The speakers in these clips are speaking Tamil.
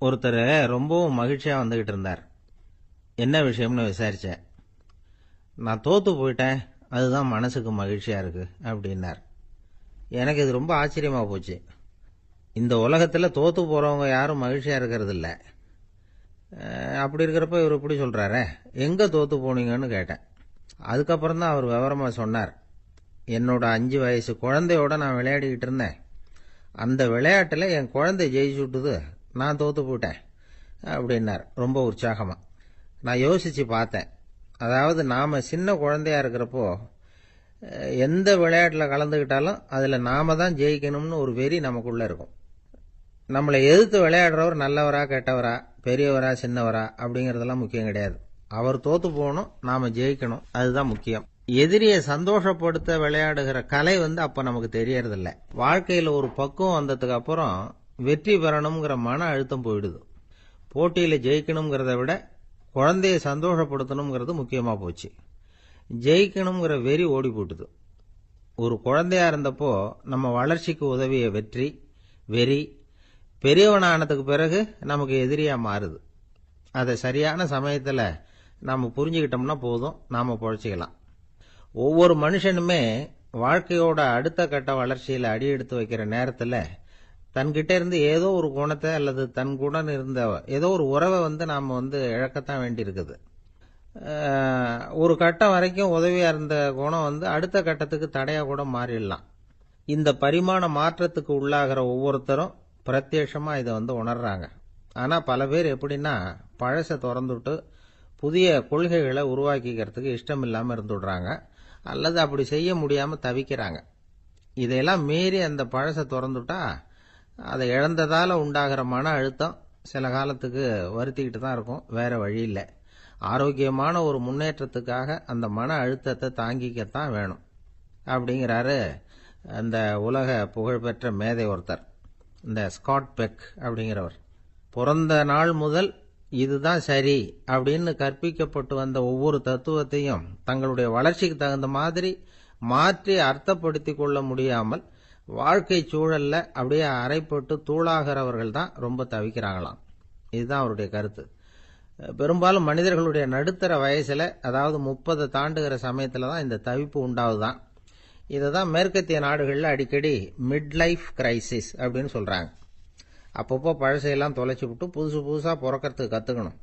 ஒருத்தர் ரொம்பவும் மகிழ்ச்சியா வந்துகிட்டு இருந்தார். என்ன விஷயம்னு விசாரிச்சேன். நான் தோத்து போயிட்டேன், அதுதான் மனசுக்கு மகிழ்ச்சியா இருக்கு அப்படின்னார். எனக்கு இது ரொம்ப ஆச்சரியமா போச்சு. இந்த உலகத்துல தோத்து போறவங்க யாரும் மகிழ்ச்சியா இருக்கிறது இல்ல. அப்படி இருக்கிறப்ப இவர் இப்படி சொல்றாரே, எங்க தோத்து போனீங்கன்னு கேட்டேன். அதுக்கப்புறம் தான் அவர் விவரமா சொன்னார். என்னோட 5 வயசு குழந்தையோட நான் விளையாடிக்கிட்டு இருந்தேன். அந்த விளையாட்டுல என் குழந்தை ஜெயிச்சுட்டுது, நான் தோத்து போயிட்டேன் அப்படின்னார் ரொம்ப உற்சாகமா. நான் யோசிச்சு பார்த்தேன். அதாவது நாம சின்ன குழந்தையா இருக்கிறப்போ எந்த விளையாட்டுல கலந்துக்கிட்டாலும் அதுல நாம தான் ஜெயிக்கணும்னு ஒரு வெறி நமக்குள்ள இருக்கும். நம்மளை எதிர்த்து விளையாடுறவர் நல்லவரா கெட்டவரா, பெரியவரா சின்னவரா அப்படிங்கறதெல்லாம் முக்கியம் கிடையாது. அவர் தோத்து போகணும், நாம ஜெயிக்கணும், அதுதான் முக்கியம். எதிரியை சந்தோஷப்படுத்த விளையாடுகிற கலை அப்ப நமக்கு தெரியறதில்ல. வாழ்க்கையில ஒரு பக்குவம் வந்ததுக்கு அப்புறம் வெற்றி பெறணுங்கிற மன அழுத்தம் போயிடுது. போட்டியில ஜெயிக்கணுங்கிறத விட குழந்தைய சந்தோஷப்படுத்தணுங்கிறது முக்கியமா போச்சு. ஜெயிக்கணுங்கிற வெறி ஓடி போட்டுது. ஒரு குழந்தையா இருந்தப்போ நம்ம வளர்ச்சிக்கு உதவிய வெறி பெரியவனானதுக்கு பிறகு நமக்கு எதிரியா மாறுது. அதை சரியான சமயத்துல நாம புரிஞ்சுக்கிட்டோம்னா போதும், நாம பொழைச்சிக்கலாம். ஒவ்வொரு மனுஷனுமே வாழ்க்கையோட அடுத்த கட்ட வளர்ச்சியில அடி எடுத்து வைக்கிற நேரத்துல தன்கிட்ட இருந்து ஏதோ ஒரு குணத்தை அல்லது தன் குணம் இருந்த ஏதோ ஒரு உறவை நாம இழக்கத்தான் வேண்டி இருக்குது. ஒரு கட்டம் வரைக்கும் உதவியா இருந்த குணம் அடுத்த கட்டத்துக்கு தடையா கூட மாறிடலாம். இந்த பரிமாண மாற்றத்துக்கு உள்ளாகிற ஒவ்வொருத்தரும் பிரத்யட்சமா இதை உணர்றாங்க. ஆனா பல பேர் எப்படின்னா பழச திறந்துட்டு புதிய கொள்கைகளை உருவாக்கிக்கிறதுக்கு இஷ்டம் இல்லாம இருந்துடுறாங்க, அல்லது அப்படி செய்ய முடியாம தவிக்கிறாங்க. இதையெல்லாம் மீறி அந்த பழச திறந்துட்டா அதை இழந்ததால உண்டாகிற மன அழுத்தம் சில காலத்துக்கு வருத்திக்கிட்டு தான் இருக்கும், வேற வழி இல்லை. ஆரோக்கியமான ஒரு முன்னேற்றத்துக்காக அந்த மன அழுத்தத்தை தாங்கிக்கத்தான் வேணும் அப்படிங்கிறாரு அந்த உலக புகழ்பெற்ற மேதை ஒருத்தர், இந்த ஸ்காட் பெக் அப்படிங்கிறவர். பிறந்த நாள் முதல் இதுதான் சரி அப்படின்னு கற்பிக்கப்பட்டு வந்த ஒவ்வொரு தத்துவத்தையும் தங்களுடைய வளர்ச்சிக்கு தகுந்த மாதிரி மாற்றி அர்த்தப்படுத்திக் கொள்ள முடியாமல் வாழ்க்கை சூழல்ல அப்படியே அரைப்பட்டு தூளாகிறவர்கள் தான் ரொம்ப தவிக்கிறாங்களாம். இதுதான் அவருடைய கருத்து. பெரும்பாலும் மனிதர்களுடைய நடுத்தர வயசுல, அதாவது 30 தாண்டுகிற சமயத்துல தான் இந்த தவிப்பு உண்டாவதுதான். இததான் மேற்கத்திய நாடுகள்ல அடிக்கடி மிட் லைஃப் கிரைசிஸ் அப்படின்னு சொல்றாங்க. அப்பப்போ பழசையெல்லாம் தொலைச்சு விட்டு புதுசு புதுசா பிறக்கிறதுக்கு கத்துக்கணும்.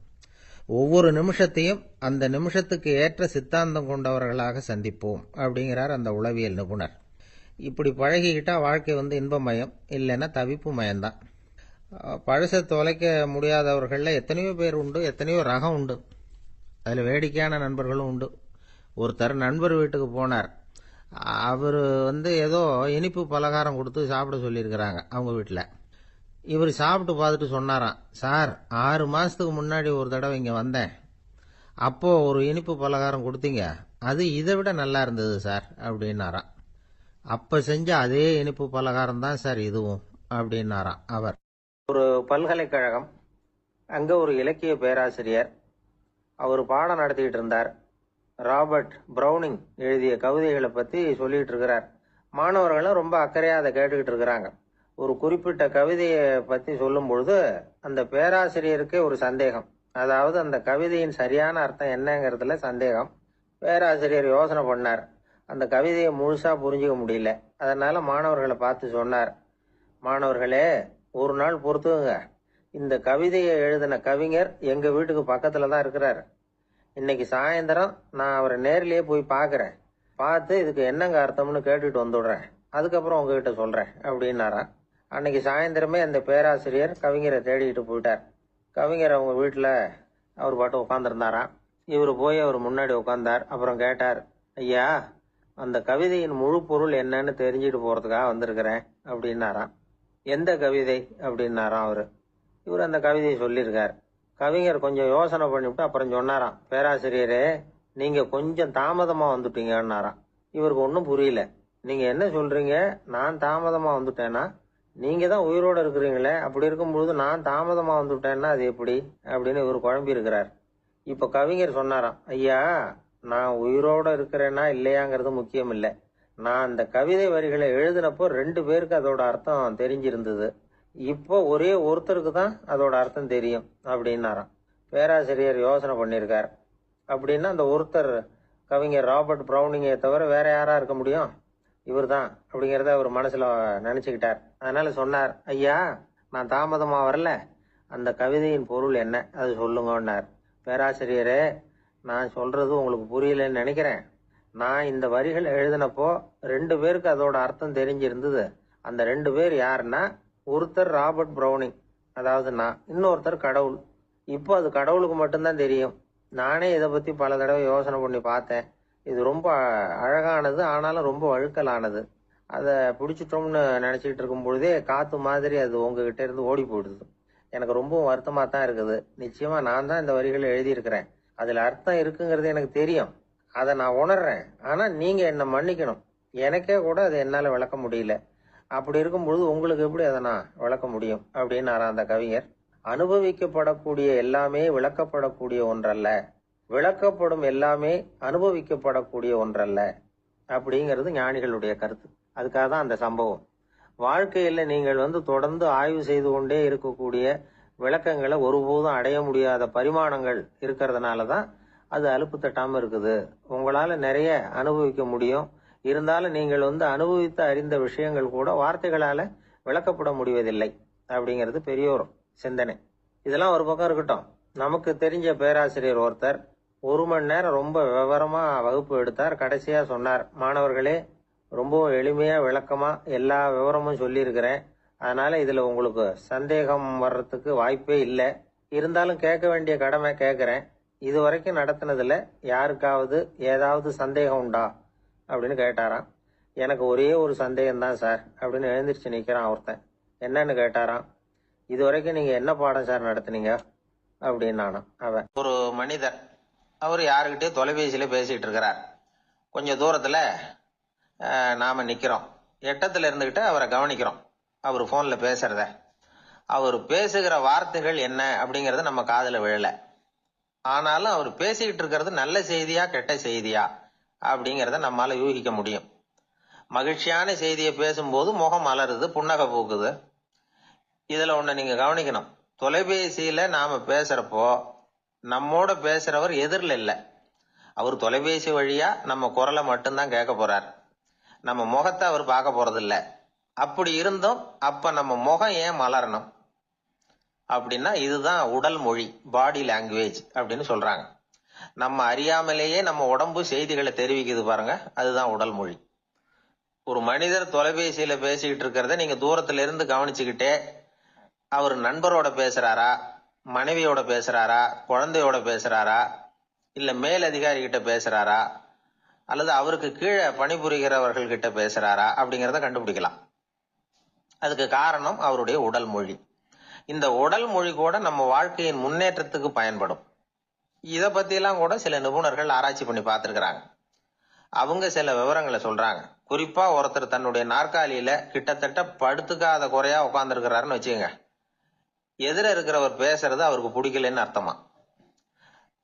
ஒவ்வொரு நிமிஷத்தையும் அந்த நிமிஷத்துக்கு ஏற்ற சித்தாந்தம் கொண்டவர்களாக சந்திப்போம் அப்படிங்கிறார் அந்த உளவியல் நிபுணர். இப்படி பழகிக்கிட்டா வாழ்க்கை இன்பமயம், இல்லைன்னா தவிப்பு மயம்தான். பழச தொலைக்க முடியாதவர்கள்ல எத்தனையோ பேர் உண்டு, எத்தனையோ ரகம் உண்டு. அதுல வேடிக்கையான நண்பர்களும் உண்டு. ஒருத்தர் நண்பர் வீட்டுக்கு போனார். அவரு ஏதோ இனிப்பு பலகாரம் கொடுத்து சாப்பிட சொல்லியிருக்கிறாங்க அவங்க வீட்டுல. இவர் சாப்பிட்டு பார்த்துட்டு சொன்னாராம், சார் 6 மாசத்துக்கு முன்னாடி ஒரு தடவை இங்க வந்தேன், அப்போ ஒரு இனிப்பு பலகாரம் கொடுத்தீங்க, அது இதை விட நல்லா இருந்தது சார் அப்படின்னாராம். அப்ப செஞ்ச அதே இனிப்பு பலகாரம் தான் சார் இதுவும் அப்படின்னாராம் அவர். ஒரு பல்கலைக்கழகம், அங்க ஒரு இலக்கிய பேராசிரியர், அவர் பாடம் நடத்திட்டு இருந்தார். ராபர்ட் பிரௌனிங் எழுதிய கவிதைகளை பத்தி சொல்லிட்டு இருக்கிறார். மாணவர்களும் ரொம்ப அக்கறையா அதை கேட்டுக்கிட்டு இருக்கிறாங்க. ஒரு குறிப்பிட்ட கவிதையை பத்தி சொல்லும் பொழுது அந்த பேராசிரியருக்கே ஒரு சந்தேகம். அதாவது அந்த கவிதையின் சரியான அர்த்தம் என்னங்கிறதுல சந்தேகம். பேராசிரியர் யோசனை பண்ணார். அந்த கவிதையை முழுசா புரிஞ்சுக்க முடியல. அதனால மாணவர்களை பார்த்து சொன்னார், மாணவர்களே, ஒரு நாள் பொறுத்துங்க, இந்த கவிதையை எழுதின கவிஞர் எங்க வீட்டுக்கு பக்கத்துல தான் இருக்கிறாரு. இன்னைக்கு சாயந்தரம் நான் அவரை நேர்லயே போய் பாக்குறேன், பார்த்து இதுக்கு என்னங்க அர்த்தம்னு கேட்டுட்டு வந்துடுறேன், அதுக்கப்புறம் உங்ககிட்ட சொல்றேன் அப்படின்னாராம். அன்னைக்கு சாயந்தரமே அந்த பேராசிரியர் கவிஞரை தேடிட்டு போயிட்டார். கவிஞர் அவங்க வீட்டுல அவர் பாட்டு உட்காந்துருந்தாராம். இவரு போய் அவர் முன்னாடி உட்கார்ந்தார். அப்புறம் கேட்டார், ஐயா, அந்த கவிதையின் முழு பொருள் என்னன்னு தெரிஞ்சுட்டு போறதுக்காக வந்திருக்கிறேன் அப்படின்னாராம். எந்த கவிதை அப்படின்னாராம் அவரு. இவர் அந்த கவிதையை சொல்லியிருக்கார். கவிஞர் கொஞ்சம் யோசனை பண்ணிவிட்டு அப்புறம் சொன்னாராம், பேராசிரியரே, நீங்க கொஞ்சம் தாமதமா வந்துட்டீங்கன்னாராம். இவருக்கு ஒன்னும் புரியல. நீங்க என்ன சொல்றீங்க, நான் தாமதமா வந்துட்டேன்னா? நீங்க தான் உயிரோட இருக்கிறீங்களே, அப்படி இருக்கும்பொழுது நான் தாமதமா வந்துட்டேன்னா அது எப்படி அப்படின்னு இவர் குழம்பி இருக்கிறார். இப்ப கவிஞர் சொன்னாராம், ஐயா, நான் உயிரோட இருக்கிறேன்னா இல்லையாங்கிறது முக்கியம் இல்லை. நான் அந்த கவிதை வரிகளை எழுதினப்போ 2 பேருக்கு அதோட அர்த்தம் தெரிஞ்சிருந்தது. இப்போ ஒரே ஒருத்தருக்கு தான் அதோட அர்த்தம் தெரியும் அப்படின்னாராம். பேராசிரியர் யோசனை பண்ணியிருக்கார். அப்படின்னா அந்த ஒருத்தர் கவிஞர் ராபர்ட் ப்ரௌனிங்கை தவிர வேற யாரா இருக்க முடியும்? இவர் தான் அப்படிங்கிறத அவர் மனசுல நினைச்சுக்கிட்டார். அதனால சொன்னார், ஐயா, நான் தாமதமா வரல, அந்த கவிதையின் பொருள் என்ன அது சொல்லுங்கன்னார். பேராசிரியரே, நான் சொல்றது உங்களுக்கு புரியலன்னு நினைக்கிறேன். நான் இந்த வரிகள் எழுதினப்போ 2 பேருக்கு அதோட அர்த்தம் தெரிஞ்சிருந்தது. அந்த 2 பேர் யாருன்னா, ஒருத்தர் ராபர்ட் ப்ரௌனிங், அதாவது நான், இன்னொருத்தர் கடவுள். இப்போ அது கடவுளுக்கு மட்டும்தான் தெரியும். நானே இதை பத்தி பல தடவை யோசனை பண்ணி பார்த்தேன். இது ரொம்ப அழகானது, ஆனாலும் ரொம்ப வழுக்கலானது. அதை பிடிச்சிட்டோம்னு நினைச்சிட்டு இருக்கும் பொழுதே காத்து மாதிரி அது உங்ககிட்ட இருந்து ஓடி போயிடுது. எனக்கு ரொம்பவும் வருத்தமா தான் இருக்குது. நிச்சயமா நான் தான் இந்த வரிகளை எழுதியிருக்கிறேன். அதுல அர்த்தம் இருக்குங்கிறது எனக்கு தெரியும். அதை நான் உணர்றேன். ஆனா நீங்க என்னை மன்னிக்கணும். எனக்கே கூட அதை என்னால விளக்க முடியல. அப்படி இருக்கும்பொழுது உங்களுக்கு எப்படி அதை நான் விளக்க முடியும் அப்படின்னு அந்த கவிஞர். அனுபவிக்கப்படக்கூடிய எல்லாமே விளக்கப்படக்கூடிய ஒன்றல்ல, விளக்கப்படும் எல்லாமே அனுபவிக்கப்படக்கூடிய ஒன்றல்ல அப்படிங்கிறது ஞானிகளுடைய கருத்து. அதுக்காக தான் அந்த சம்பவம். வாழ்க்கையில நீங்கள் தொடர்ந்து ஆய்வு செய்து கொண்டே இருக்கக்கூடிய விளக்கங்களை ஒருபோதும் அடைய முடியாத பரிமாணங்கள் இருக்கிறதுனால தான் அது அலுப்பு தட்டாம இருக்குது. உங்களால நிறைய அனுபவிக்க முடியும். இருந்தாலும் நீங்கள் அனுபவித்து அறிந்த விஷயங்கள் கூட வார்த்தைகளால விளக்கப்பட முடிவதில்லை அப்படிங்கிறது பெரியோர் சிந்தனை. இதெல்லாம் ஒரு பக்கம் இருக்கட்டும். நமக்கு தெரிஞ்ச பேராசிரியர் ஒருத்தர் 1 மணி நேரம் ரொம்ப விவரமா வகுப்பு எடுத்தார். கடைசியா சொன்னார், மாணவர்களே, ரொம்பவும் எளிமையா விளக்கமா எல்லா விவரமும் சொல்லியிருக்கிறேன். அதனால இதுல உங்களுக்கு சந்தேகம் வர்றதுக்கு வாய்ப்பே இல்லை. இருந்தாலும் கேட்க வேண்டிய கடமை கேட்கிறேன். இது வரைக்கும் நடத்தினதுல யாருக்காவது ஏதாவது சந்தேகம் உண்டா அப்படின்னு கேட்டாராம். எனக்கு ஒரே ஒரு சந்தேகம் தான் சார் அப்படின்னு எழுந்திரிச்சு நிக்கிறான் ஒருத்தன். என்னன்னு கேட்டாராம். இது வரைக்கும் நீங்க என்ன பாடம் சார் நடத்துனீங்க அப்படின்னானாம் அவன். ஒரு மனிதர், அவர் யாருக்கிட்டே தொலைபேசியில பேசிட்டு இருக்கிறார். கொஞ்சம் தூரத்துல நாம நிக்கிறோம். எட்டத்துல இருந்துகிட்டு அவரை கவனிக்கிறோம். அவர் போன்ல பேசுறத. அவர் பேசுகிற வார்த்தைகள் என்ன அப்படிங்கறது நம்ம காதுல விழல. ஆனாலும் அவர் பேசிக்கிட்டு இருக்கிறது நல்ல செய்தியா கெட்ட செய்தியா அப்படிங்கறத நம்மால யூகிக்க முடியும். மகிழ்ச்சியான செய்தியை பேசும்போது முகம் மலருது, புன்னகை பூக்குது. இதுல ஒண்ணு நீங்க கவனிக்கணும். தொலைபேசியில நாம பேசுறப்போ நம்மோட பேசுறவர் எதிரில் இல்ல. அவர் தொலைபேசி வழியா நம்ம குரலை மட்டும்தான் கேட்க போறார். நம்ம முகத்தை அவர் பார்க்க போறது இல்ல. அப்படி இருந்தும் அப்ப நம்ம முகம் ஏன் மலரணும் அப்படின்னா, இதுதான் உடல் மொழி, பாடி லாங்குவேஜ் அப்படின்னு சொல்றாங்க. நம்ம அறியாமலேயே நம்ம உடம்பு செய்திகளை தெரிவிக்குது பாருங்க, அதுதான் உடல் மொழி. ஒரு மனிதர் தொலைபேசியில பேசிக்கிட்டு இருக்கிறத நீங்க தூரத்துல இருந்து கவனிச்சுக்கிட்டே, அவர் நண்பரோட பேசுறாரா, மனைவியோட பேசுறாரா, குழந்தையோட பேசுறாரா, இல்ல மேல் அதிகாரி கிட்ட பேசுறாரா, அல்லது அவருக்கு கீழே பணிபுரிகிறவர்கள் கிட்ட பேசுறாரா அப்படிங்கறத கண்டுபிடிக்கலாம். அதுக்கு காரணம் அவருடைய உடல் மொழி. இந்த உடல் மொழி கூட நம்ம வாழ்க்கையின் முன்னேற்றத்துக்கு பயன்படும். இத பத்தி எல்லாம் கூட சில நிபுணர்கள் ஆராய்ச்சி பண்ணி பார்த்திருக்கிறாங்க. அவங்க சில விவரங்களை சொல்றாங்க. குறிப்பா ஒருத்தர் தன்னுடைய நாற்காலியில கிட்டத்தட்ட படுத்துக்காத குறையா உட்கார்ந்து இருக்கிறாருன்னு வச்சுக்கோங்க. எதிர இருக்கிறவர் பேசுறது அவருக்கு பிடிக்கலன்னு அர்த்தமா.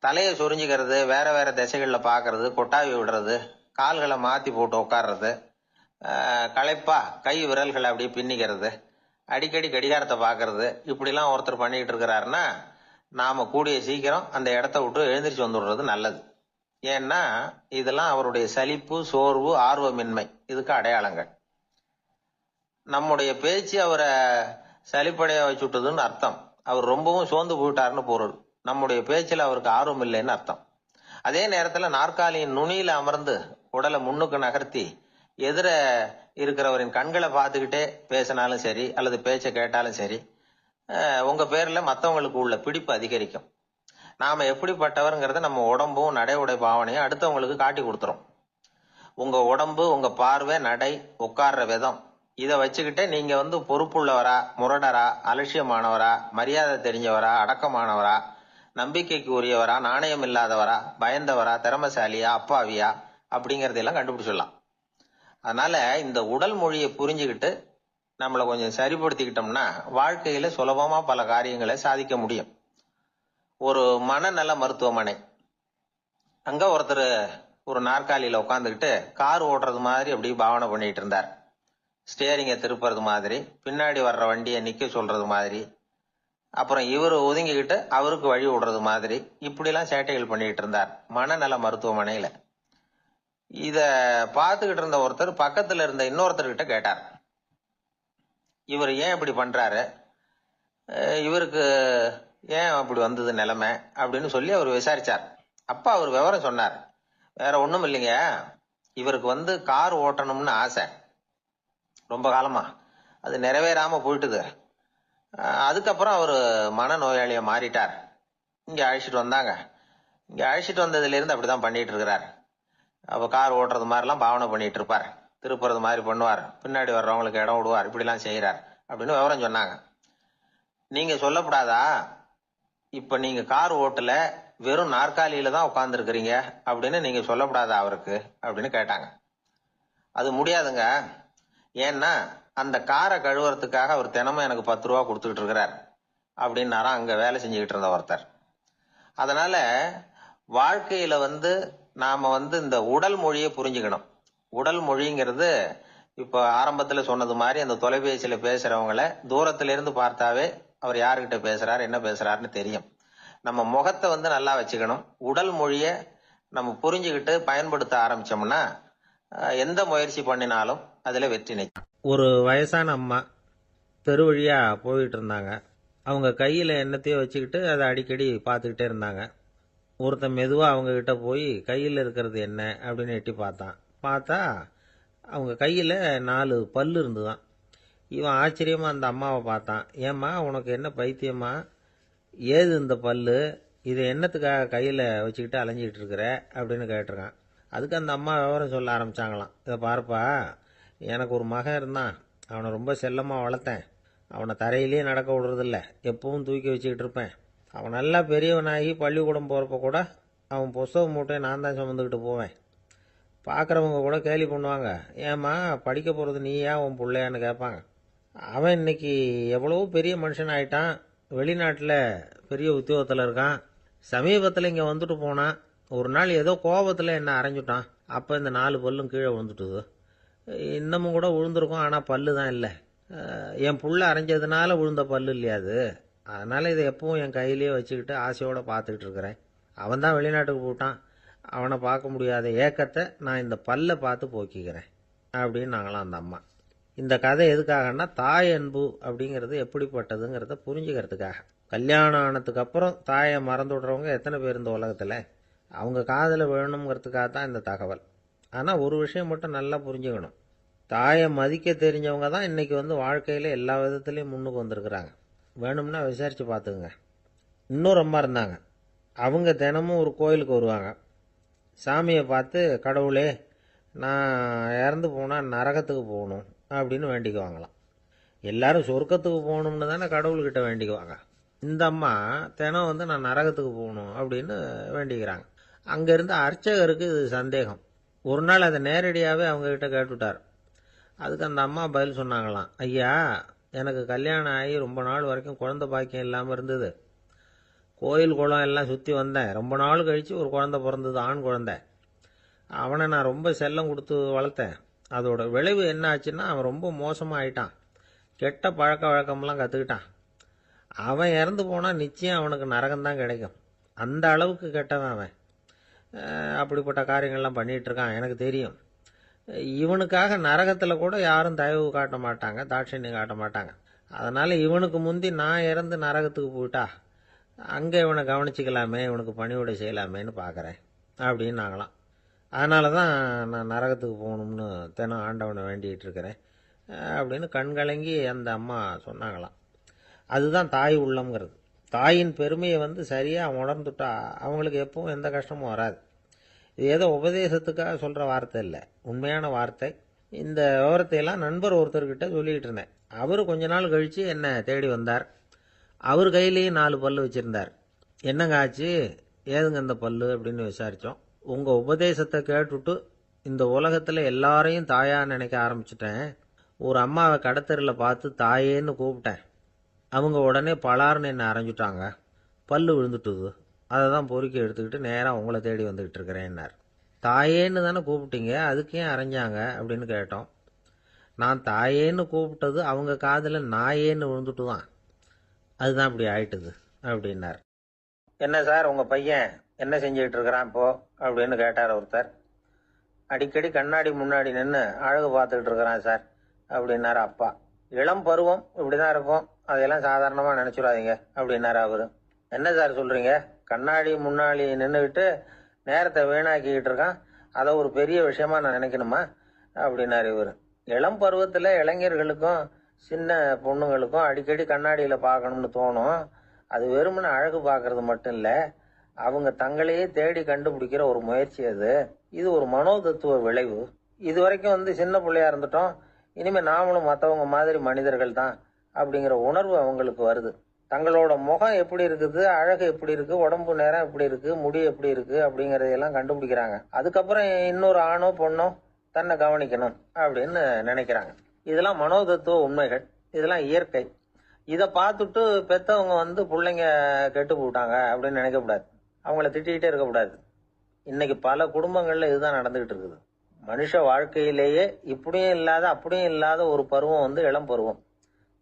தலையை சொரிஞ்சுக்கிறது, வேற வேற திசைகள்ல பாக்குறது, கொட்டாவி விடுறது, கால்களை மாத்தி போட்டு உட்கார்றது, களைப்பா கை விரல்களை அப்படியே பின்னிக்கிறது, அடிக்கடி கடிகாரத்தை பாக்குறது, இப்படிலாம் ஒருத்தர் பண்ணிட்டு இருக்கிறாருன்னா நாம கூடிய சீக்கிரம் அந்த இடத்த விட்டு எழுந்திரிச்சு வந்துடுறது நல்லது. ஏன்னா இதெல்லாம் அவருடைய சலிப்பு, சோர்வு, ஆர்வமின்மை, இதுக்கு அடையாளங்கள். நம்முடைய பேச்சு அவரை சலிப்படைய வச்சுட்டதுன்னு அர்த்தம். அவர் ரொம்பவும் சோர்ந்து போயிட்டாருன்னு பொருள். நம்முடைய பேச்சில் அவருக்கு ஆர்வம் இல்லைன்னு அர்த்தம். அதே நேரத்துல நாற்காலியின் நுனியில அமர்ந்து உடலை முன்னுக்கு நகர்த்தி எதிர இருக்கிறவரின் கண்களை பார்த்துக்கிட்டே பேசினாலும் சரி, அல்லது பேச்சை கேட்டாலும் சரி, உங்க பேர்ல மற்றவங்களுக்கு உள்ள பிடிப்பு அதிகரிக்கும். நாம எப்படிப்பட்டவர்ங்கிறத நம்ம உடம்பும் நடை உடை பாவனையும் அடுத்தவங்களுக்கு காட்டி கொடுத்துரும். உங்க உடம்பு, உங்க பார்வை, நடை, உட்கார்ற விதம், இதை வச்சுக்கிட்டே நீங்க பொறுப்புள்ளவரா, முரடரா, அலட்சியமானவரா, மரியாதை தெரிஞ்சவரா, அடக்கமானவரா, நம்பிக்கைக்கு உரியவரா, நாணயம் இல்லாதவரா, பயந்தவரா, திறமசாலியா, அப்பாவியா அப்படிங்கறதெல்லாம் கண்டுபிடிச்சிடலாம். அதனால இந்த உடல் மொழியை புரிஞ்சுக்கிட்டு நம்மளை கொஞ்சம் சரிப்படுத்திக்கிட்டோம்னா வாழ்க்கையில சுலபமா பல காரியங்களை சாதிக்க முடியும். ஒரு மனநல மருத்துவமனை, அங்க ஒருத்தர் ஒரு நாற்காலியில உட்காந்துக்கிட்டு கார் ஓட்டுறது மாதிரி அப்படி பாவனை பண்ணிட்டு இருந்தார். ஸ்டியரிங்கை திருப்புறது மாதிரி, பின்னாடி வர்ற வண்டியை நிக்க சொல்றது மாதிரி, அப்புறம் இவர் ஒதுங்கிக்கிட்டு அவருக்கு வழி விடுறது மாதிரி இப்படிலாம் சேட்டைகள் பண்ணிட்டு இருந்தார் மனநல மருத்துவமனையில. இத பார்த்துக்கிட்டு இருந்த ஒருத்தர் பக்கத்துல இருந்த இன்னொருத்தர்கிட்ட கேட்டார், இவர் ஏன் இப்படி பண்றாரு, இவருக்கு ஏன் அப்படி வந்தது நிலைமை அப்படின்னு சொல்லி அவர் விசாரிச்சார். அப்பா அவர் விவரம் சொன்னார். வேற ஒண்ணும் இல்லைங்க, இவருக்கு கார் ஓட்டணும்னு ஆசை ரொம்ப காலமா, அது நிறைவேறாம போயிட்டுது. அதுக்கப்புறம் அவர் மனநோயாளியா மாறிட்டார். இங்க அழைச்சிட்டு வந்தாங்க. இங்க அழைச்சிட்டு வந்ததுல இருந்து அப்படிதான் பண்ணிட்டு இருக்கிறார். அப்ப கார் ஓட்டுறது மாதிரிலாம் பாவனை பண்ணிட்டு இருப்பார், திருப்புறது மாதிரி பண்ணுவார், பின்னாடி வர்றவங்களுக்கு இடம் விடுவார், இப்படிலாம் செய்யறார் அப்படின்னு விவரம் சொன்னாங்க. நீங்க சொல்லப்படாதா, இப்ப நீங்க கார் ஓட்டல, வெறும் நாற்காலியில தான் உட்கார்ந்து இருக்கிறீங்க அப்படின்னு நீங்க சொல்லப்படாதா அவருக்கு அப்படின்னு கேட்டாங்க. அது முடியாதுங்க, ஏன்னா அந்த காரை கழுவுறதுக்காக அவர் தினமும் எனக்கு 10 ரூபா கொடுத்துக்கிட்டு இருக்கிறார் அப்படின்னாராம் அங்க வேலை செஞ்சுக்கிட்டு இருந்த ஒருத்தர். அதனால வாழ்க்கையில நாம இந்த உடல் மொழியை புரிஞ்சுக்கணும். உடல் மொழிங்கிறது இப்ப ஆரம்பத்துல சொன்னது மாதிரி அந்த தொலைபேசியில பேசுறவங்கள தூரத்துல இருந்து பார்த்தாவே அவர் யாருகிட்ட பேசுறாரு என்ன பேசுறாருன்னு தெரியும். நம்ம முகத்தை நல்லா வச்சுக்கணும். உடல் மொழிய நம்ம புரிஞ்சுக்கிட்டு பயன்படுத்த ஆரம்பிச்சோம்னா எந்த முயற்சி பண்ணினாலும் அதுல வெற்றி நிச்சயம். ஒரு வயசான அம்மா தெரு வழியா போயிட்டு இருந்தாங்க. அவங்க கையில எண்ணத்தையோ வச்சுக்கிட்டு அதை அடிக்கடி பார்த்துக்கிட்டே இருந்தாங்க. ஒருத்தன் மெதுவா அவங்க கிட்ட போய் கையில் இருக்கிறது என்ன அப்படின்னு எட்டி பார்த்தா அவங்க கையில 4 பல்லு இருந்துதான். இவன் ஆச்சரியமா அந்த அம்மாவை பார்த்தான். ஏம்மா உனக்கு என்ன பைத்தியமா, ஏது இந்த பல்லு, இதை என்னத்துக்காக கையில வச்சுக்கிட்டு அலைஞ்சிக்கிட்டு இருக்கிற அப்படின்னு கேட்டிருக்கான். அதுக்கு அந்த அம்மா விவரம் சொல்ல ஆரம்பிச்சாங்களாம். இதை பாருப்பா, எனக்கு ஒரு மகன் இருந்தான், அவனை ரொம்ப செல்லமா வளர்த்தேன். அவனை தரையிலேயே நடக்க விடுறதில்ல, எப்பவும் தூக்கி வச்சுக்கிட்டு இருப்பேன். அவன் நல்லா பெரியவனாகி பள்ளிக்கூடம் போறப்ப கூட அவன் புஸ்தக மூட்டையை நான் தான் சுமந்துக்கிட்டு போவேன். பார்க்குறவங்க கூட கேலி பண்ணுவாங்க, ஏம்மா படிக்க போகிறது நீயா உன் பிள்ளையான்னு கேட்பாங்க. அவன் இன்னைக்கு எவ்வளவோ பெரிய மனுஷன் ஆயிட்டான், வெளிநாட்டில் பெரிய உத்தியோகத்தில் இருக்கான். சமீபத்தில் இங்கே வந்துட்டு போனான். ஒரு நாள் ஏதோ கோபத்தில் என்ன அரைஞ்சுட்டான். அப்போ இந்த 4 பல்லும் கீழே விழுந்துட்டுது. இன்னமும் கூட விழுந்திருக்கும், ஆனால் பல்லு தான் இல்லை. என் புள்ள அரைஞ்சதுனால விழுந்த பல்லு இல்லையா அது, அதனால இதை எப்பவும் என் கையிலேயே வச்சுக்கிட்டு ஆசையோடு பார்த்துக்கிட்டு இருக்கிறேன். அவன் தான் வெளிநாட்டுக்கு போட்டான், அவனை பார்க்க முடியாத ஏக்கத்தை நான் இந்த பல்லை பார்த்து போக்கிக்கிறேன் அப்படின்னு நாங்களாம் அந்த அம்மா. இந்த கதை எதுக்காகன்னா, தாய் அன்பு அப்படிங்கிறது எப்படிப்பட்டதுங்கிறத புரிஞ்சுக்கிறதுக்காக. கல்யாணம் ஆனதுக்கு அப்புறம் தாயை மறந்து விடுறவங்க எத்தனை பேர் இந்த உலகத்தில், அவங்க காதில் வேணுங்கிறதுக்காக தான் இந்த தகவல். ஆனால் ஒரு விஷயம் மட்டும் நல்லா புரிஞ்சுக்கணும், தாயை மதிக்க தெரிஞ்சவங்க தான் இன்னைக்கு வாழ்க்கையில் எல்லா விதத்துலேயும் முன்னுக்கு வந்திருக்கிறாங்க. வேணும்னா விசாரித்து பார்த்துக்குங்க. இன்னொரு அம்மா இருந்தாங்க. அவங்க தினமும் ஒரு கோயிலுக்கு வருவாங்க. சாமியை பார்த்து, கடவுளே நான் இறந்து போனால் நரகத்துக்கு போகணும் அப்படின்னு வேண்டிக்குவாங்களாம். எல்லாரும் சொர்க்கத்துக்கு போகணும்னு தானே கடவுள்கிட்ட வேண்டிக்குவாங்க. இந்த அம்மா தினம் நான் நரகத்துக்கு போகணும் அப்படின்னு வேண்டிக்கிறாங்க. அங்கேருந்து அர்ச்சகருக்கு இது சந்தேகம். ஒரு நாள் அதை நேரடியாகவே அவங்ககிட்ட கேட்டுவிட்டார். அதுக்கு அந்த அம்மா பதில் சொன்னாங்களாம், ஐயா எனக்கு கல்யாணம் ஆகி ரொம்ப நாள் வரைக்கும் குழந்தை பாக்கியம் இல்லாமல் இருந்தது. கோயில் குளம் எல்லாம் சுற்றி வந்தேன். ரொம்ப நாள் கழித்து ஒரு குழந்தை பிறந்தது, ஆண் குழந்தை. அவனை நான் ரொம்ப செல்லம் கொடுத்து வளர்த்தேன். அதோட விளைவு என்ன ஆச்சுன்னா, அவன் ரொம்ப மோசமாக ஆயிட்டான். கெட்ட பழக்க வழக்கம்லாம் கற்றுக்கிட்டான். அவன் இறந்து போனால் நிச்சயம் அவனுக்கு நரகம்தான் கிடைக்கும். அந்த அளவுக்கு கெட்டவன் அவன். அப்படிப்பட்ட காரியங்கள்லாம் பண்ணிகிட்டு இருக்கான், எனக்கு தெரியும். இவனுக்காக நரகத்தில் கூட யாரும் தயவு காட்ட மாட்டாங்க, தாட்சண்யம் காட்ட மாட்டாங்க. அதனால் இவனுக்கு முந்தி நான் இறந்து நரகத்துக்கு போயிட்டா அங்கே இவனை கவனிச்சிக்கலாமே, இவனுக்கு பணிவிடை செய்யலாமேன்னு பார்க்குறேன் அப்படின்னு நாங்களாம். அதனால தான் நான் நரகத்துக்கு போகணும்னு தினம் ஆண்டவனை வேண்டிகிட்டு இருக்கிறேன் அப்படின்னு கண்கலங்கி அந்த அம்மா சொன்னாங்களாம். அதுதான் தாய் உள்ளம்ங்கிறது. தாயின் பெருமையை சரியாக உணர்ந்துட்டா அவங்களுக்கு எப்பவும் எந்த கஷ்டமும் வராது. இது ஏதோ உபதேசத்துக்காக சொல்கிற வார்த்தை இல்லை, உண்மையான வார்த்தை. இந்த விவரத்தையெல்லாம் நண்பர் ஒருத்தர்கிட்ட சொல்லிகிட்டு இருந்தேன். அவர் கொஞ்ச நாள் கழித்து என்னை தேடி வந்தார். அவர் கையிலேயும் 4 பல்லு வச்சுருந்தார். என்னங்க ஆச்சு, ஏதுங்க இந்த பல்லு அப்படின்னு விசாரித்தோம். உங்கள் உபதேசத்தை கேட்டுட்டு இந்த உலகத்தில் எல்லாரையும் தாயாக நினைக்க ஆரம்பிச்சிட்டேன். ஒரு அம்மாவை கடத்தரில் பார்த்து தாயேன்னு கூப்பிட்டேன். அவங்க உடனே பலார்னு என்னை அரைஞ்சிட்டாங்க, பல்லு விழுந்துட்டுது. அதை தான் பொறுக்கி எடுத்துக்கிட்டு நேராக உங்களை தேடி வந்துக்கிட்டு இருக்கிறேன்னார். தாயேன்னு தானே கூப்பிட்டீங்க, அதுக்கு ஏன் அரைஞ்சாங்க அப்படின்னு கேட்டோம். நான் தாயேன்னு கூப்பிட்டது அவங்க காதில் நாயேன்னு விழுந்துட்டு தான், அதுதான் இப்படி ஆயிட்டுது அப்படின்னார். என்ன சார் உங்கள் பையன் என்ன செஞ்சுக்கிட்டு இருக்கிறான் இப்போ அப்படின்னு கேட்டார் ஒருத்தர். அடிக்கடி கண்ணாடி முன்னாடி நின்று அழகு பார்த்துக்கிட்டு இருக்கிறான் சார் அப்படின்னாரு அப்பா. இளம் பருவம் இப்படி தான் இருக்கும், அதையெல்லாம் சாதாரணமாக நினச்சிடாதீங்க அப்படின்னாரு அவர். என்ன சார் சொல்கிறீங்க, கண்ணாடி முன்னாடி நின்றுக்கிட்டு நேரத்தை வீணாக்கிக்கிட்டு இருக்கான், அதை ஒரு பெரிய விஷயமா நான் நினைக்கணுமா அப்படின்னாரு இவர். இளம் பருவத்தில் இளைஞர்களுக்கும் சின்ன பொண்ணுங்களுக்கும் அடிக்கடி கண்ணாடியில் பார்க்கணும்னு தோணும். அது வெறுமனே அழகு பார்க்கறது மட்டும் இல்லை, அவங்க தங்களையே தேடி கண்டுபிடிக்கிற ஒரு முயற்சி அது. இது ஒரு மனோதத்துவ விளைவு. இது வரைக்கும் சின்ன பிள்ளையா இருந்துட்டோம், இனிமேல் நாமளும் மற்றவங்க மாதிரி மனிதர்கள் தான் அப்படிங்கிற உணர்வு அவங்களுக்கு வருது. தங்களோட முகம் எப்படி இருக்குது, அழகு எப்படி இருக்கு, உடம்பு நேரம் எப்படி இருக்கு, முடி எப்படி இருக்கு அப்படிங்கறதையெல்லாம் கண்டுபிடிக்கிறாங்க. அதுக்கப்புறம் இன்னொரு ஆணோ பொண்ணோ தன்னை கவனிக்கணும் அப்படின்னு நினைக்கிறாங்க. இதெல்லாம் மனோதத்துவ உண்மைகள், இதெல்லாம் இயற்கை. இதை பார்த்துட்டு பெத்தவங்க பிள்ளைங்க கெட்டு போட்டாங்க அப்படின்னு நினைக்கக்கூடாது, அவங்கள திட்டிகிட்டே இருக்கக்கூடாது. இன்னைக்கு பல குடும்பங்கள்ல இதுதான் நடந்துகிட்டு இருக்குது. மனுஷ வாழ்க்கையிலேயே இப்படியும் இல்லாத அப்படியும் இல்லாத ஒரு பருவம் இளம் பருவம்.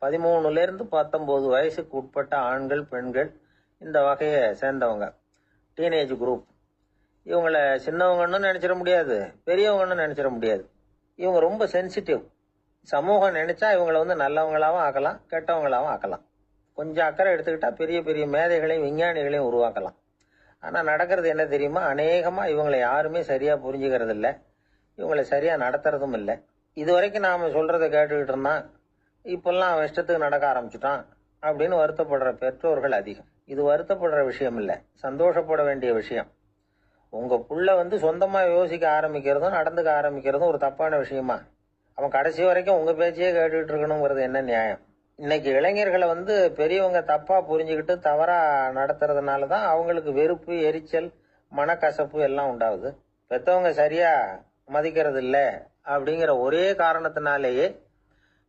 13லேருந்து 19 வயசுக்கு உட்பட்ட ஆண்கள் பெண்கள் இந்த வகையை சேர்ந்தவங்க, டீனேஜ் குரூப். இவங்கள சின்னவங்கன்னு நினைச்சிட முடியாது, பெரியவங்கன்னு நினைச்சிட முடியாது. இவங்க ரொம்ப சென்சிட்டிவ். சமூகம் நினைச்சா இவங்களை நல்லவங்களாவும் ஆக்கலாம், கெட்டவங்களாவும் ஆக்கலாம். கொஞ்சம் அக்கறை எடுத்துக்கிட்டா பெரிய பெரிய மேதைகளையும் விஞ்ஞானிகளையும் உருவாக்கலாம். ஆனால் நடக்கிறது என்ன தெரியுமா, அநேகமாக இவங்களை யாருமே சரியாக புரிஞ்சுக்கிறது இல்லை, இவங்களை சரியாக நடத்துறதும் இல்லை. இது வரைக்கும் நாம் சொல்கிறத கேட்டுக்கிட்டு இருந்தான், இப்பெல்லாம் அவன் இஷ்டத்துக்கு நடக்க ஆரம்பிச்சுட்டான் அப்படின்னு வருத்தப்படுற பெற்றோர்கள் அதிகம். இது வருத்தப்படுற விஷயம் இல்லை, சந்தோஷப்பட வேண்டிய விஷயம். உங்கள் புள்ள சொந்தமாக யோசிக்க ஆரம்பிக்கிறதும் நடந்துக்க ஆரம்பிக்கிறதும் ஒரு தப்பான விஷயமா? அவன் கடைசி வரைக்கும் உங்கள் பேச்சையே கேட்டுக்கிட்டு இருக்கணுங்கிறது என்ன நியாயம்? இன்னைக்கு இளைஞர்களை பெரியவங்க தப்பா புரிஞ்சுக்கிட்டு தவறா நடத்துறதுனால தான் அவங்களுக்கு வெறுப்பு, எரிச்சல், மனக்கசப்பு எல்லாம் உண்டாகுது. பெத்தவங்க சரியா மதிக்கிறது இல்லை அப்படிங்கிற ஒரே காரணத்தினாலேயே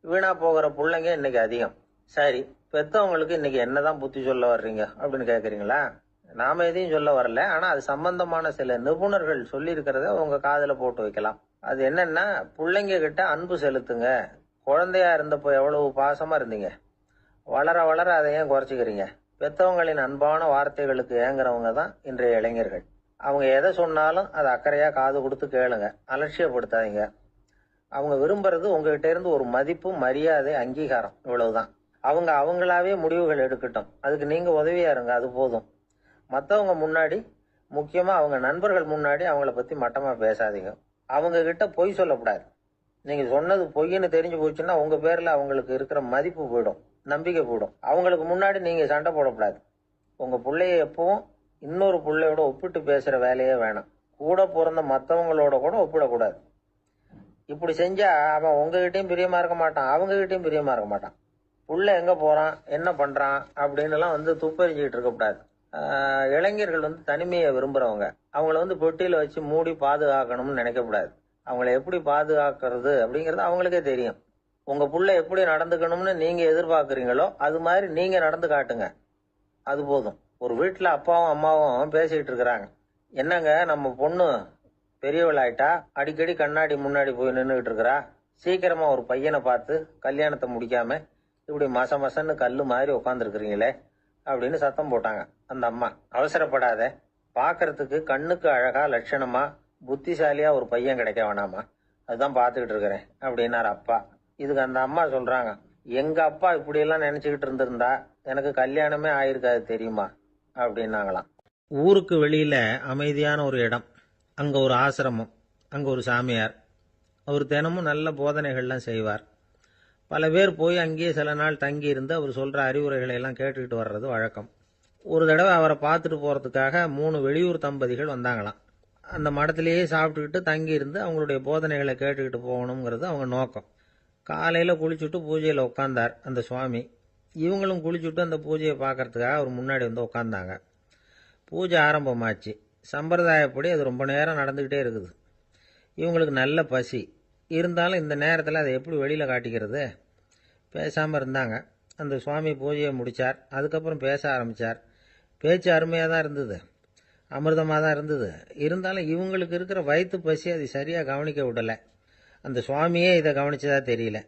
வீணா போகிற பிள்ளைங்க இன்னைக்கு அதிகம். சரி, பெத்தவங்களுக்கு இன்னைக்கு என்னதான் புத்தி சொல்ல வர்றீங்க அப்படின்னு கேட்குறீங்களா? நாம எதையும் சொல்ல வரல, ஆனா அது சம்பந்தமான சில நிபுணர்கள் சொல்லி இருக்கிறத உங்க காதுல போட்டு வைக்கலாம். அது என்னன்னா, பிள்ளைங்க கிட்ட அன்பு செலுத்துங்க. குழந்தையா இருந்தப்போ எவ்வளவு பாசமா இருந்தீங்க, வளர வளர அதை ஏன் குறைச்சிக்கிறீங்க? பெத்தவங்களின் அன்பான வார்த்தைகளுக்கு ஏங்குறவங்க தான் இன்றைய இளைஞர்கள். அவங்க எதை சொன்னாலும் அதை அக்கறையா காது கொடுத்து கேளுங்க, அலட்சியப்படுத்தாதீங்க. அவங்க விரும்புறது உங்ககிட்ட இருந்து ஒரு மதிப்பு, மரியாதை, அங்கீகாரம், இவ்வளவுதான். அவங்க அவங்களாவே முடிவுகள் எடுக்கட்டும், அதுக்கு நீங்க உதவியா இருங்க, அது போதும். மற்றவங்க முன்னாடி, முக்கியமா அவங்க நண்பர்கள் முன்னாடி அவங்கள பத்தி மட்டமா பேசாதீங்க. அவங்க கிட்ட பொய் சொல்லக்கூடாது. நீங்க சொன்னது பொய்ன்னு தெரிஞ்சு போச்சுன்னா உங்க பேர்ல அவங்களுக்கு இருக்கிற மதிப்பு போயிடும், நம்பிக்கை போயிடும். அவங்களுக்கு முன்னாடி நீங்க சண்டை போடக்கூடாது. உங்க பிள்ளைய எப்பவும் இன்னொரு பிள்ளையோட ஒப்பிட்டு பேசுற வேலையே வேணாம். கூட பிறந்த மற்றவங்களோட கூட ஒப்பிடக்கூடாது. இப்படி செஞ்சா அவன் உங்ககிட்டயும் பிரியமா இருக்க மாட்டான், அவங்க கிட்டயும் பிரியமா இருக்க மாட்டான். புள்ள எங்க போறான், என்ன பண்றான் அப்படின்னு எல்லாம் துப்பறிஞ்சுக்கிட்டு இருக்கக்கூடாது. இளைஞர்கள் தனிமையை விரும்புறவங்க. அவங்கள பொட்டியில வச்சு மூடி பாதுகாக்கணும்னு நினைக்கக்கூடாது. அவங்கள எப்படி பாதுகாக்கிறது அப்படிங்கறது அவங்களுக்கே தெரியும். உங்க புள்ள எப்படி நடந்துக்கணும்னு நீங்க எதிர்பார்க்கறீங்களோ அது மாதிரி நீங்க நடந்து காட்டுங்க, அது போதும். ஒரு வீட்டுல அப்பாவும் அம்மாவும் பேசிக்கிட்டு இருக்கிறாங்க. என்னங்க, நம்ம பொண்ணு பெரியவளாயிட்டா, அடிக்கடி கண்ணாடி முன்னாடி போய் நின்றுகிட்டு இருக்கிறா, சீக்கிரமா ஒரு பையனை பார்த்து கல்யாணத்தை முடிக்காம இப்படி மசன்னு கல்லு மாதிரி உட்காந்துருக்கிறீங்களே அப்படின்னு சத்தம் போட்டாங்க அந்த அம்மா. அவசரப்படாத, பாக்குறதுக்கு கண்ணுக்கு அழகா லட்சணமா புத்திசாலியா ஒரு பையன் கிடைக்க வேணாமா, அதுதான் பார்த்துக்கிட்டு இருக்கிறேன் அப்படின்னாரு அப்பா. இதுக்கு அந்த அம்மா சொல்றாங்க, எங்க அப்பா இப்படி எல்லாம் நினைச்சுக்கிட்டு இருந்திருந்தா எனக்கு கல்யாணமே ஆயிருக்காது தெரியுமா அப்படின்னாங்களாம். ஊருக்கு வெளியில அமைதியான ஒரு இடம், அங்க ஒரு ஆசிரமம், அங்க ஒரு சாமியார். அவர் தினமும் நல்ல போதனைகள்லாம் செய்வார். பல பேர் போய் அங்கேயே சில நாள் தங்கி இருந்து அவர் சொல்ற அறிவுரைகளை எல்லாம் கேட்டுக்கிட்டு வர்றது வழக்கம். ஒரு தடவை அவரை பார்த்துட்டு போறதுக்காக 3 வெளியூர் தம்பதிகள் வந்தாங்களாம். அந்த மடத்திலேயே சாப்பிட்டுக்கிட்டு தங்கி இருந்து அவங்களுடைய போதனைகளை கேட்டுக்கிட்டு போகணுங்கிறது அவங்க நோக்கம். காலையில் குளிச்சுட்டு பூஜையில் உட்காந்தார் அந்த சுவாமி. இவங்களும் குளிச்சுட்டு அந்த பூஜையை பார்க்கறதுக்காக அவர் முன்னாடி உட்காந்தாங்க. பூஜை ஆரம்பமாச்சு. சம்பிரதாயப்படி அது ரொம்ப நேரம் நடந்துக்கிட்டே இருக்குது. இவங்களுக்கு நல்ல பசி இருந்தாலும் இந்த நேரத்தில் அதை எப்படி வெளியில் காட்டிக்கிறது? பேசாமல் இருந்தாங்க. அந்த சுவாமி பூஜையை முடித்தார். அதுக்கப்புறம் பேச ஆரம்பித்தார். பேச்சு அருமையாக தான் இருந்தது, அமிர்தமாக தான் இருந்தது. இருந்தாலும் இவங்களுக்கு இருக்கிற வயிற்று பசி அது சரியாக கவனிக்க விடலை. அந்த சுவாமியே இதை கவனிச்சதா தெரியல.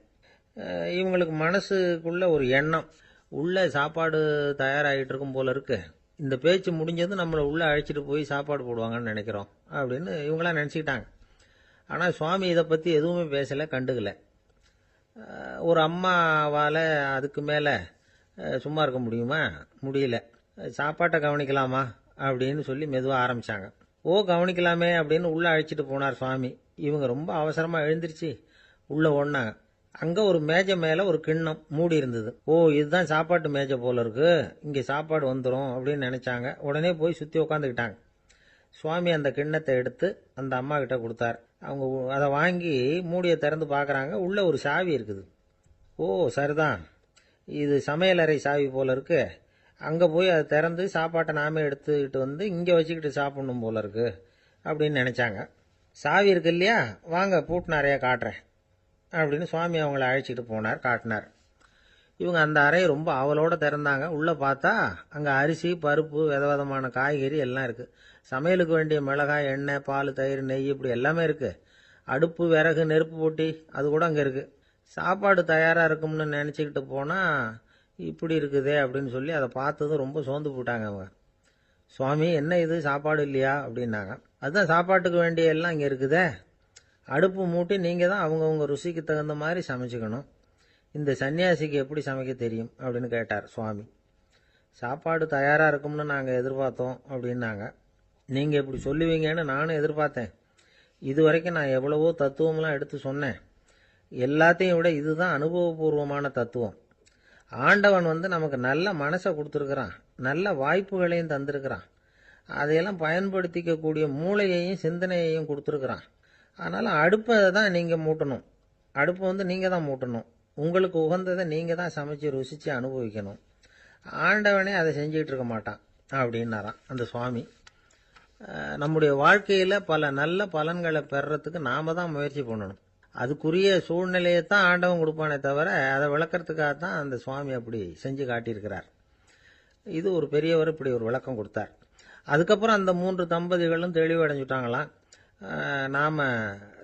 இவங்களுக்கு மனசுக்குள்ள ஒரு எண்ணம், உள்ள சாப்பாடு தயாராகிட்டு இருக்கும் போல இருக்கு, இந்த பேச்சு முடிஞ்சது நம்மளை உள்ள அழைச்சிட்டு போய் சாப்பாடு போடுவாங்கன்னு நினைக்கிறோம் அப்படின்னு இவங்களாம் நினச்சிக்கிட்டாங்க. ஆனால் சுவாமி இதை பற்றி எதுவுமே பேசலை, கண்டுக்கல. ஒரு அம்மாவால் அதுக்கு மேலே சும்மா இருக்க முடியுமா? முடியல. சாப்பாட்டை கவனிக்கலாமா அப்படின்னு சொல்லி மெதுவாக ஆரம்பித்தாங்க. கவனிக்கலாமே அப்படின்னு உள்ளே அழைச்சிட்டு போனார் சுவாமி. இவங்க ரொம்ப அவசரமாக எழுந்திருச்சு உள்ளே ஓடினாங்க. அங்கே ஒரு மேஜை மேலே ஒரு கிண்ணம் மூடி இருந்தது. இதுதான் சாப்பாட்டு மேஜை போல இருக்கு, இங்கே சாப்பாடு வந்துடும் அப்படின்னு நினச்சாங்க. உடனே போய் சுற்றி உக்காந்துக்கிட்டாங்க. சுவாமி அந்த கிண்ணத்தை எடுத்து அந்த அம்மா கிட்ட கொடுத்தார். அவங்க அதை வாங்கி மூடியை திறந்து பார்க்குறாங்க. உள்ளே ஒரு சாவி இருக்குது. சரிதான், இது சமையலறை சாவி போல இருக்கு, அங்கே போய் அதை திறந்து சாப்பாட்டை நாமே எடுத்துக்கிட்டு வந்து இங்கே வச்சுக்கிட்டு சாப்பிடணும் போல இருக்கு அப்படின்னு நினச்சாங்க. சாவி இருக்கு இல்லையா, வாங்க பூட்டு நிறையா காட்டுறேன் அப்படின்னு சுவாமி அவங்கள அழைச்சிட்டு போனார், காட்டினார். இவங்க அந்த அறையை ரொம்ப ஆவலோடு திறந்தாங்க. உள்ளே பார்த்தா அங்கே அரிசி, பருப்பு, விதவிதமான காய்கறி எல்லாம் இருக்குது. சமையலுக்கு வேண்டிய மிளகாய், எண்ணெய், பால், தயிர், நெய் இப்படி எல்லாமே இருக்குது. அடுப்பு, விறகு, நெருப்பு போட்டி அது கூட அங்கே இருக்குது. சாப்பாடு தயாராக இருக்கும்னு நினச்சிக்கிட்டு போனால் இப்படி இருக்குதே அப்படின்னு சொல்லி அதை பார்த்ததும் ரொம்ப சோர்ந்து போட்டாங்க அவங்க. சுவாமி, என்ன இது சாப்பாடு இல்லையா அப்படின்னாங்க. அதுதான் சாப்பாட்டுக்கு வேண்டிய எல்லாம் இங்கே இருக்குதே, அடுப்பு மூட்டி நீங்கள் தான் அவங்கவுங்க ருசிக்கு தகுந்த மாதிரி சமைச்சிக்கணும். இந்த சன்னியாசிக்கு எப்படி சமைக்க தெரியும் அப்படின்னு கேட்டார் சுவாமி. சாப்பாடு தயாராக இருக்கும்னு நாங்கள் எதிர்பார்த்தோம் அப்படின்னாங்க. நீங்கள் இப்படி சொல்லுவீங்கன்னு நானும் எதிர்பார்த்தேன். இது வரைக்கும் நான் எவ்வளவோ தத்துவம்லாம் எடுத்து சொன்னேன். எல்லாத்தையும் விட இதுதான் அனுபவபூர்வமான தத்துவம். ஆண்டவன் நமக்கு நல்ல மனசை கொடுத்துருக்குறான், நல்ல வாய்ப்புகளையும் தந்திருக்கிறான், அதையெல்லாம் பயன்படுத்திக்கக்கூடிய மூளையையும் சிந்தனையையும் கொடுத்துருக்குறான். அதனால் அடுப்பை தான் நீங்கள் மூட்டணும், அடுப்பை நீங்கள் தான் மூட்டணும், உங்களுக்கு உகந்ததை நீங்கள் தான் சமைச்சு ருசித்து அனுபவிக்கணும். ஆண்டவனே அதை செஞ்சுக்கிட்டு இருக்க மாட்டான் அப்படின்னாராம் அந்த சுவாமி. நம்முடைய வாழ்க்கையில் பல நல்ல பலன்களை பெறறதுக்கு நாம் தான் முயற்சி பண்ணணும். அதுக்குரிய சூழ்நிலையை தான் ஆண்டவன் கொடுப்பானே தவிர அதை விளக்கறதுக்காக தான் அந்த சுவாமி அப்படி செஞ்சு காட்டியிருக்கிறார். இது ஒரு பெரியவர் இப்படி ஒரு விளக்கம் கொடுத்தார். அதுக்கப்புறம் அந்த 3 தம்பதிகளும் தெளிவடைஞ்சுட்டாங்களாம். நாம்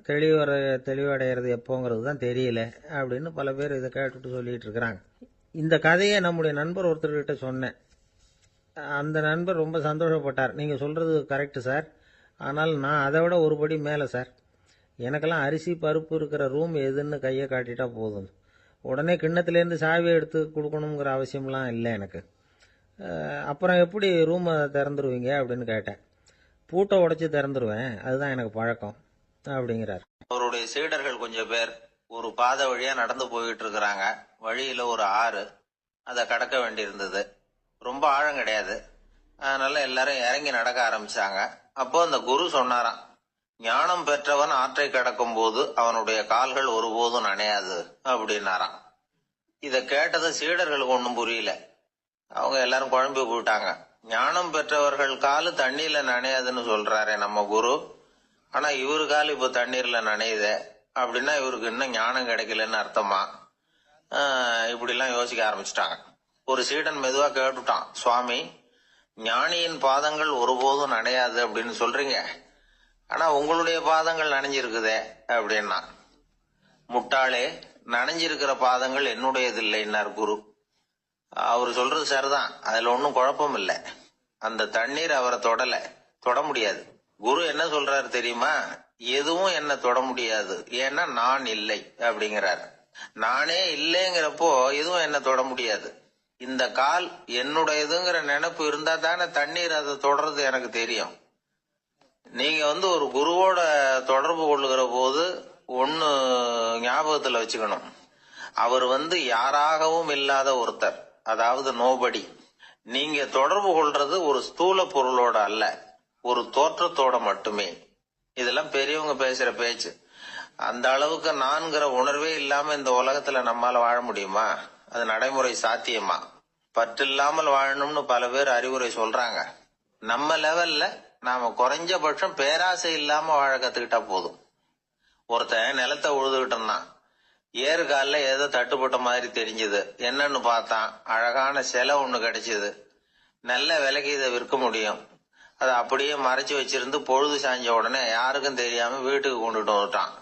தெளிவடைகிறது எப்போங்கிறது தான் தெரியல அப்படின்னு பல பேர் இதை கேட்டுட்டு சொல்லிட்டு இருக்கிறாங்க. இந்த கதையை நம்முடைய நண்பர் ஒருத்தர்கிட்ட சொன்னேன். அந்த நண்பர் ரொம்ப சந்தோஷப்பட்டார். நீங்கள் சொல்கிறது கரெக்டு சார், ஆனால் நான் அதை விட ஒரு படி மேலே சார். எனக்கெல்லாம் அரிசி, பருப்பு இருக்கிற ரூம் எதுன்னு கையை காட்டிட்டா போதும், உடனே கிண்ணத்துலேருந்து சாவியை எடுத்து கொடுக்கணுங்கிற அவசியம்லாம் இல்லை எனக்கு. அப்புறம் எப்படி ரூமை திறந்துருவீங்க அப்படின்னு கேட்டேன். பூட்டை உடைச்சி திறந்துருவேன், அதுதான் எனக்கு பழக்கம் அப்படிங்கிறார். அவருடைய சீடர்கள் கொஞ்சம் பேர் ஒரு பாதை வழியா நடந்து போயிட்டு இருக்கிறாங்க. வழியில ஒரு ஆறு, அதை கடக்க வேண்டியிருந்தது. ரொம்ப ஆழம் கிடையாது, அதனால எல்லாரும் இறங்கி நடக்க ஆரம்பிச்சாங்க. அப்போ அந்த குரு சொன்னாராம், ஞானம் பெற்றவன் ஆற்றை கடக்கும் போது அவனுடைய கால்கள் ஒருபோதும் நனையாது அப்படின்னாராம். இதை கேட்டது சீடர்களுக்கு ஒன்றும் புரியல. அவங்க எல்லாரும் குழம்பி போயிட்டாங்க. ஞானம் பெற்றவர்கள் காலு தண்ணீர்ல நனையாதுன்னு சொல்றாரே நம்ம குரு, ஆனா இவரு கால் இப்ப தண்ணீர்ல நனையுதே அப்படின்னா இவருக்கு இன்னும் ஞானம் கிடைக்கலன்னு அர்த்தமா? இப்படிலாம் யோசிக்க ஆரம்பிச்சுட்டாங்க. ஒரு சீடன் மெதுவா கேட்டுட்டான், சுவாமி, ஞானியின் பாதங்கள் ஒருபோதும் நனையாது அப்படின்னு சொல்றீங்க, ஆனா உங்களுடைய பாதங்கள் நனைஞ்சிருக்குதே அப்படின்னா. முட்டாளே, நனைஞ்சிருக்கிற பாதங்கள் என்னுடையது இல்லைன்னார் குரு. அவரு சொல்றது சரிதான், அதுல ஒன்னும் குழப்பம் இல்லை. அந்த தண்ணீர் அவரை தொட முடியாது. குரு என்ன சொல்றாரு தெரியுமா? எதுவும் என்ன தொட முடியாது, ஏன்னா நான் இல்லை அப்படிங்கிறாரு. நானே இல்லைங்கிறப்போ எதுவும் என்ன தொட முடியாது. இந்த கால் என்னுடையதுங்கிற நினைப்பு இருந்தா தானே தண்ணீர் அதை தொடர்றது எனக்கு தெரியும். நீங்க ஒரு குருவோட தொடர்பு கொள்ளுகிற போது ஒன்னு ஞாபகத்துல வச்சுக்கணும், அவர் யாராகவும் இல்லாத ஒருத்தர், அதாவது நோபடி. நீங்க தொடர்பு கொள்றது ஒரு ஸ்தூல பொருளோட அல்ல, ஒரு தோற்றத்தோட மட்டுமே. இதெல்லாம் பெரியவங்க பேசுற பேச்சு. அந்த அளவுக்கு நான்கிற உணர்வே இல்லாம இந்த உலகத்துல நம்மால வாழ முடியுமா? அது நடைமுறை சாத்தியமா? பற்றில்லாமல் வாழணும்னு பல பேர் அறிவுரை சொல்றாங்க. நம்ம லெவல்ல நாம குறைஞ்சபட்சம் பேராசை இல்லாம வாழ கத்துக்கிட்டா போதும். ஒருத்தன் நிலத்தை உழுதுகிட்டு இருந்தான். ஏறுகால ஏதோ தட்டுப்பட்ட மாதிரி தெரிஞ்சது. என்னன்னு பார்த்தான், அழகான சிலை ஒண்ணு கிடைச்சது. நல்ல விலைக்கு இதை விற்க முடியும். அதை அப்படியே மறைச்சு வச்சிருந்து பொழுது சாஞ்ச உடனே யாருக்கும் தெரியாம வீட்டுக்கு கொண்டுட்டு வந்துட்டான்.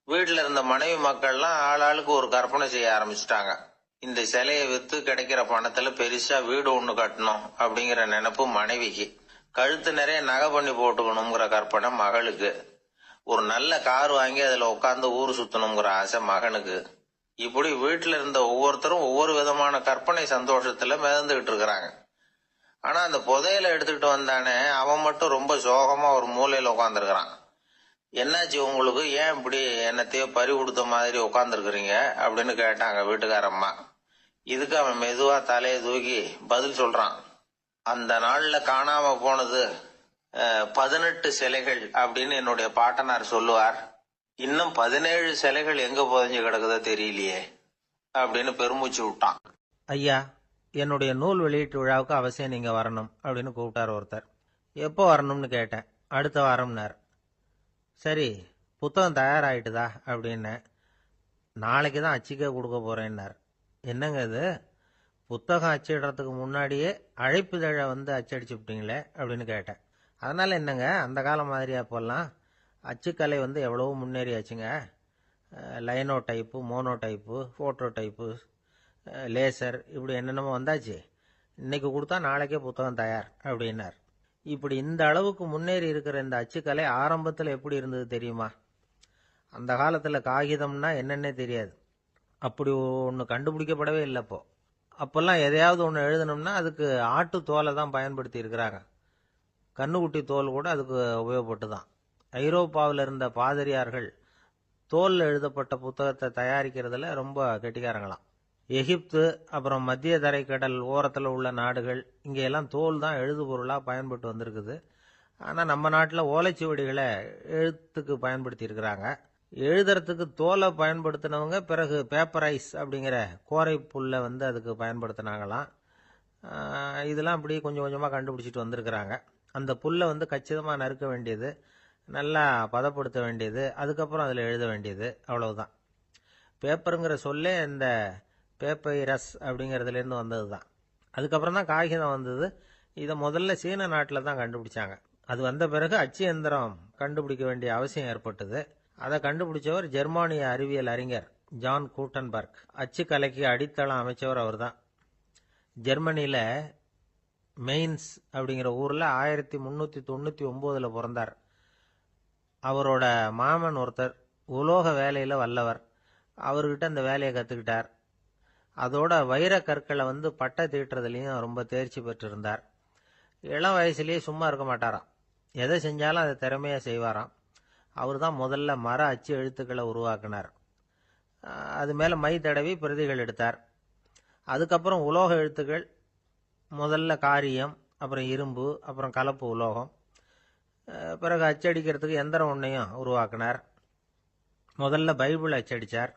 வீட்டுல இருந்த மனைவி மக்கள்லாம் ஆளாளுக்கு ஒரு கற்பனை செய்ய ஆரம்பிச்சுட்டாங்க. இந்த சிலையை வித்து கிடைக்கிற பணத்துல பெருசா வீடு ஒண்ணு கட்டணும் அப்படிங்கிற நினைப்பு மனைவிக்கு, கழுத்து நிறைய நகை பண்ணி போட்டுக்கணுங்கிற கற்பனை மகளுக்கு, ஒரு நல்ல கார் வாங்கி அதுல உட்காந்து ஊர் சுத்தணுங்கிற ஆசை மகனுக்கு. இப்படி வீட்டுல இருந்த ஒவ்வொருத்தரும் ஒவ்வொரு விதமான கற்பனை சந்தோஷத்துல மிதந்துகிட்டு இருக்கிறாங்க. ஆனா அந்த புதையலை எடுத்துக்கிட்டு வந்தானே, அவன் மட்டும் ரொம்ப சோகமா ஒரு மூலையில உட்காந்துருக்கிறான். என்னாச்சு உங்களுக்கு, ஏன் இப்படி என்னத்தையோ பறி கொடுத்த மாதிரி உட்காந்துருக்குறீங்க அப்படின்னு கேட்டாங்க வீட்டுக்காரம்மா. இதுக்கு அவன் மெதுவா தலையை தூக்கி பதில் சொல்றான். அந்த நாள்ல காணாம போனது 18 சிலைகள் அப்படின்னு என்னுடைய பாட்டனார் சொல்லுவார். இன்னும் 17 சிலைகள் எங்க புதைஞ்சு கிடக்குதோ தெரியலையே அப்படின்னு பெருமூச்சு விட்டான். ஐயா, என்னுடைய நூல் வெளியீட்டு விழாவுக்கு அவசியம் நீங்க வரணும் அப்படின்னு கூப்பிட்டார் ஒருத்தர். எப்போ வரணும்னு கேட்டேன். அடுத்த வாரம்னார். சரி, புத்தகம் தயாராகிட்டுதா அப்படின்னு. நாளைக்கு தான் அச்சிக்க கொடுக்க போறேன்னார். என்னங்க இது, புத்தகம் அச்சிடுறதுக்கு முன்னாடியே அழைப்புதழை வந்து அச்சடிச்சு விட்டீங்களே அப்படின்னு கேட்டேன். அதனால என்னங்க, அந்த காலம் மாதிரியா போடலாம். அச்சுக்கலை வந்து எவ்வளவோ முன்னேறியாச்சுங்க. Linotype, monotype, phototype, laser, இப்படி என்னென்னமோ வந்தாச்சு. இன்னைக்கு கொடுத்தா நாளைக்கே புத்தகம் தயார் அப்படின்னார். இப்படி இந்த அளவுக்கு முன்னேறி இருக்கிற இந்த அச்சுக்கலை ஆரம்பத்தில் எப்படி இருந்தது தெரியுமா? அந்த காலத்தில் காகிதம்னா என்னன்னே தெரியாது. அப்படி ஒன்று கண்டுபிடிக்கப்படவே இல்லை. அப்போல்லாம் எதையாவது ஒன்று எழுதணும்னா அதுக்கு ஆட்டு தோலை தான் பயன்படுத்தி இருக்கிறாங்க. கண்ணுக்குட்டி தோல் கூட அதுக்கு உபயோகப்பட்டு தான். ஐரோப்பாவில் இருந்த பாதிரியார்கள் தோலில் எழுதப்பட்ட புத்தகத்தை தயாரிக்கிறதுல ரொம்ப கெட்டிக்காரங்களாம். எகிப்து, அப்புறம் மத்திய தரைக்கடல் ஓரத்தில் உள்ள நாடுகள், இங்கெல்லாம் தோல் தான் எழுது பொருளாக பயன்பட்டு வந்திருக்குது. ஆனால் நம்ம நாட்டில் ஓலைச்சுவடிகளை எழுத்துக்கு பயன்படுத்தி இருக்கிறாங்க. எழுதுறதுக்கு தோலை பயன்படுத்தினவங்க பிறகு பேப்பரைஸ் அப்படிங்கிற கோரை புல்லை வந்து அதுக்கு பயன்படுத்தினாங்களாம். இதெல்லாம் அப்படி கொஞ்சம் கொஞ்சமாக கண்டுபிடிச்சிட்டு வந்திருக்கிறாங்க. அந்த புல்லை வந்து கச்சிதமாக நறுக்க வேண்டியது, நல்லா பதப்படுத்த வேண்டியது, அதுக்கப்புறம் அதில் எழுத வேண்டியது, அவ்வளவுதான். பேப்பருங்கிற சொல்லே இந்த பேப்பைரஸ் அப்படிங்கிறதுலேருந்து வந்தது தான். அதுக்கப்புறம் தான் காகிதம் வந்தது. இதை முதல்ல சீன நாட்டில் தான் கண்டுபிடிச்சாங்க. அது வந்த பிறகு அச்சு எந்திரம் கண்டுபிடிக்க வேண்டிய அவசியம் ஏற்பட்டது. அதை கண்டுபிடிச்சவர் ஜெர்மானிய அறிவியல் அறிஞர் ஜான் கூட்டன்பர்க். அச்சு கலைக்கு அடித்தளம் அமைச்சவர் அவர் தான். ஜெர்மனியில் மெயின்ஸ் அப்படிங்கிற ஊரில் 1399 பிறந்தார். அவரோட மாமன் ஒருத்தர் உலோக வேலையில் வல்லவர். அவர்கிட்ட இந்த வேலையை கற்றுக்கிட்டார். அதோட வைர கற்களை வந்து பட்டை தீட்டுறதுலையும் ரொம்ப தேர்ச்சி பெற்றிருந்தார். இளம் வயசுலேயே சும்மா இருக்க மாட்டாராம். எதை செஞ்சாலும் அதை திறமையாக செய்வாராம். அவர் தான் முதல்ல மர அச்சு எழுத்துக்களை உருவாக்கினார். அது மேலே மை தடவி பிரதிகள் எடுத்தார். அதுக்கப்புறம் உலோக எழுத்துக்கள், முதல்ல காரியம், அப்புறம் இரும்பு, அப்புறம் கலப்பு உலோகம், பிறகு அச்சடிக்கிறதுக்கு எந்திரம் ஒன்றையும் உருவாக்கினார். முதல்ல பைபிள் அச்சடித்தார்.